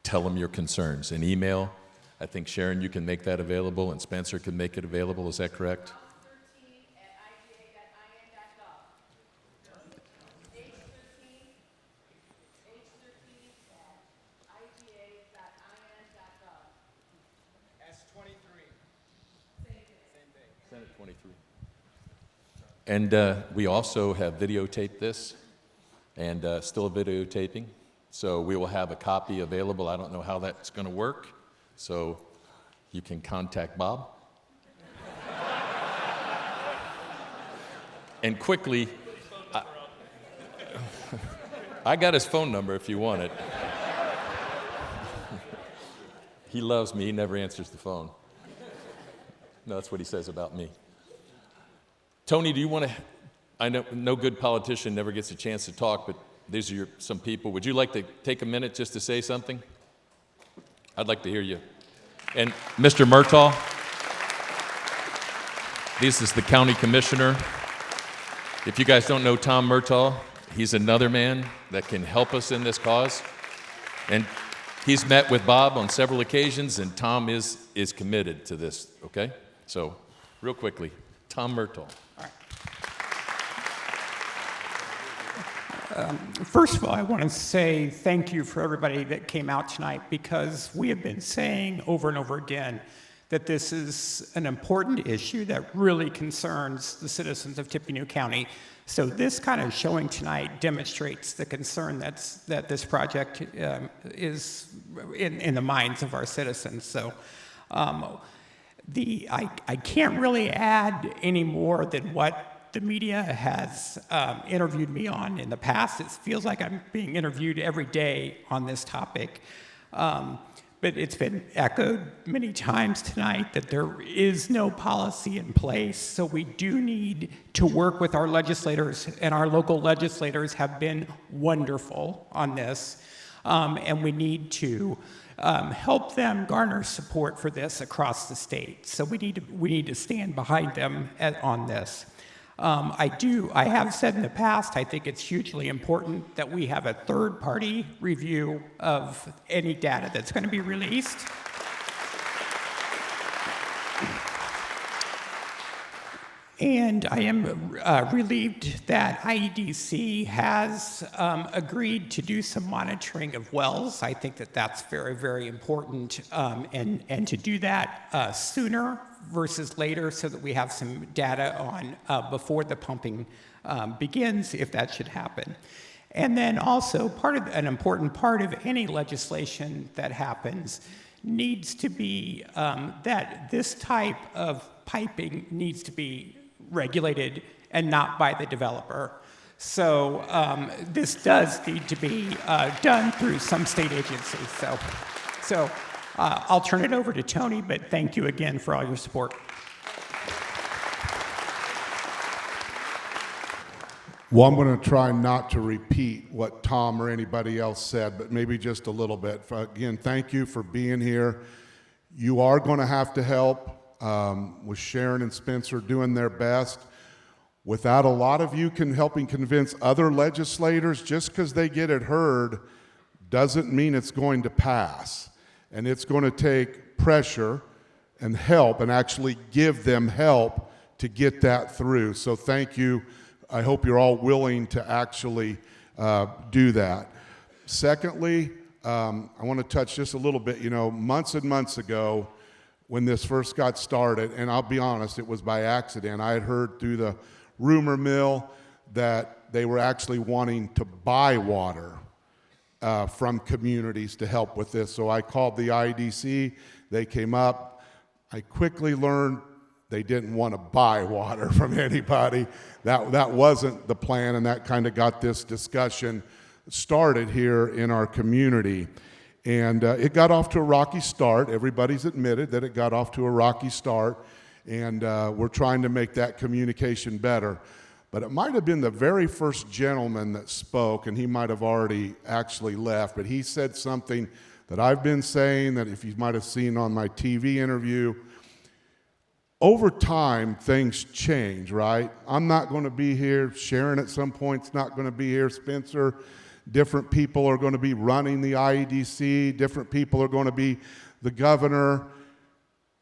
Tell them your concerns. An email, I think Sharon, you can make that available, and Spencer can make it available. Is that correct? Senate 23. And we also have videotaped this, and still videotaping. So we will have a copy available. I don't know how that's going to work, so you can contact Bob. And quickly, I got his phone number if you want it. He loves me. He never answers the phone. No, that's what he says about me. Tony, do you want to, I know no good politician never gets a chance to talk, but these are some people. Would you like to take a minute just to say something? I'd like to hear you. And Mr. Murtaugh, this is the county commissioner. If you guys don't know Tom Murtaugh, he's another man that can help us in this cause. And he's met with Bob on several occasions, and Tom is committed to this, okay? So, real quickly, Tom Murtaugh. First of all, I want to say thank you for everybody that came out tonight, because we have been saying over and over again that this is an important issue that really concerns the citizens of Tippecanoe County. So this kind of showing tonight demonstrates the concern that this project is in the minds of our citizens. So I can't really add any more than what the media has interviewed me on in the past. It feels like I'm being interviewed every day on this topic. But it's been echoed many times tonight that there is no policy in place, so we do need to work with our legislators, and our local legislators have been wonderful on this, and we need to help them garner support for this across the state. So we need to stand behind them on this. I have said in the past, I think it's hugely important that we have a third-party review of any data that's going to be released. And I am relieved that IEDC has agreed to do some monitoring of wells. I think that that's very, very important, and to do that sooner versus later so that we have some data on before the pumping begins, if that should happen. And then also, an important part of any legislation that happens needs to be that this type of piping needs to be regulated and not by the developer. So this does need to be done through some state agencies. So I'll turn it over to Tony, but thank you again for all your support. Well, I'm going to try not to repeat what Tom or anybody else said, but maybe just a little bit. Again, thank you for being here. You are going to have to help with Sharon and Spencer doing their best. Without a lot of you helping convince other legislators, just because they get it heard doesn't mean it's going to pass. And it's going to take pressure and help, and actually give them help to get that through. So thank you. I hope you're all willing to actually do that. Secondly, I want to touch just a little bit. You know, months and months ago, when this first got started, and I'll be honest, it was by accident. I had heard through the rumor mill that they were actually wanting to buy water from communities to help with this. So I called the IEDC. They came up. I quickly learned they didn't want to buy water from anybody. That wasn't the plan, and that kind of got this discussion started here in our community. And it got off to a rocky start. Everybody's admitted that it got off to a rocky start, and we're trying to make that communication better. But it might have been the very first gentleman that spoke, and he might have already actually left, but he said something that I've been saying, that if you might have seen on my TV interview. Over time, things change, right? I'm not going to be here. Sharon at some point's not going to be here. Spencer, different people are going to be running the IEDC. Different people are going to be the governor.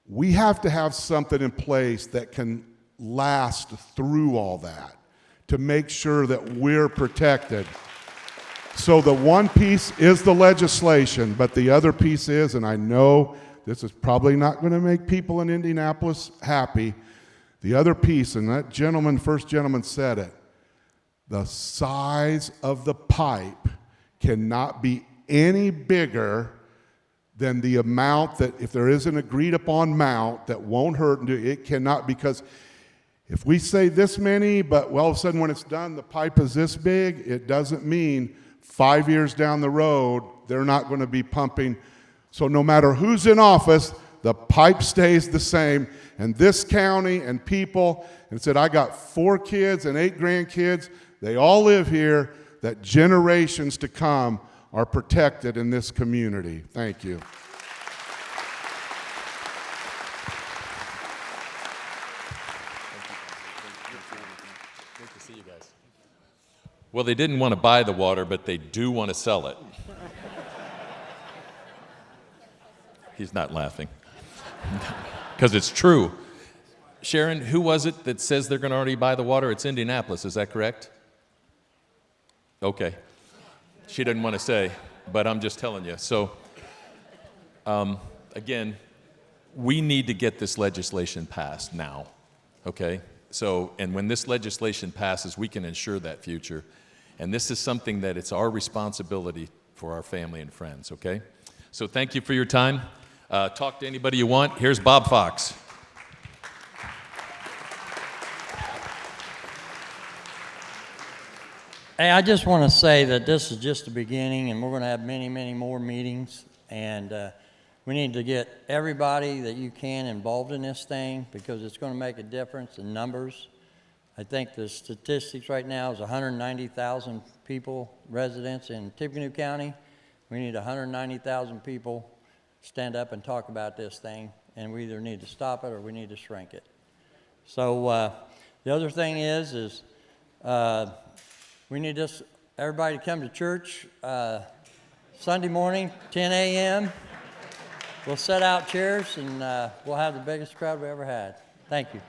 We have to have something in place that can last through all that to make sure that we're protected. So the one piece is the legislation, but the other piece is, and I know this is probably not going to make people in Indianapolis happy. The other piece, and that gentleman, first gentleman said it, the size of the pipe cannot be any bigger than the amount that, if there is an agreed upon amount that won't hurt, it cannot, because if we say this many, but well, all of a sudden when it's done, the pipe is this big, it doesn't mean 5 years down the road, they're not going to be pumping. So no matter who's in office, the pipe stays the same. And this county and people, and said, I got 4 kids and 8 grandkids. They all live here, that generations to come are protected in this community. Thank you. Great to see you guys. Well, they didn't want to buy the water, but they do want to sell it. He's not laughing. Because it's true. Sharon, who was it that says they're going to already buy the water? It's Indianapolis, is that correct? Okay. She didn't want to say, but I'm just telling you. So, again, we need to get this legislation passed now, okay? So, and when this legislation passes, we can ensure that future. And this is something that it's our responsibility for our family and friends, okay? So thank you for your time. Talk to anybody you want. Here's Bob Fox. Hey, I just want to say that this is just the beginning, and we're going to have many, many more meetings, and we need to get everybody that you can involved in this thing because it's going to make a difference in numbers. I think the statistics right now is 190,000 people, residents in Tippecanoe County. We need 190,000 people stand up and talk about this thing, and we either need to stop it or we need to shrink it. So the other thing is we need everybody to come to church Sunday morning, 10 a.m. We'll set out chairs, and we'll have the biggest crowd we ever had. Thank you.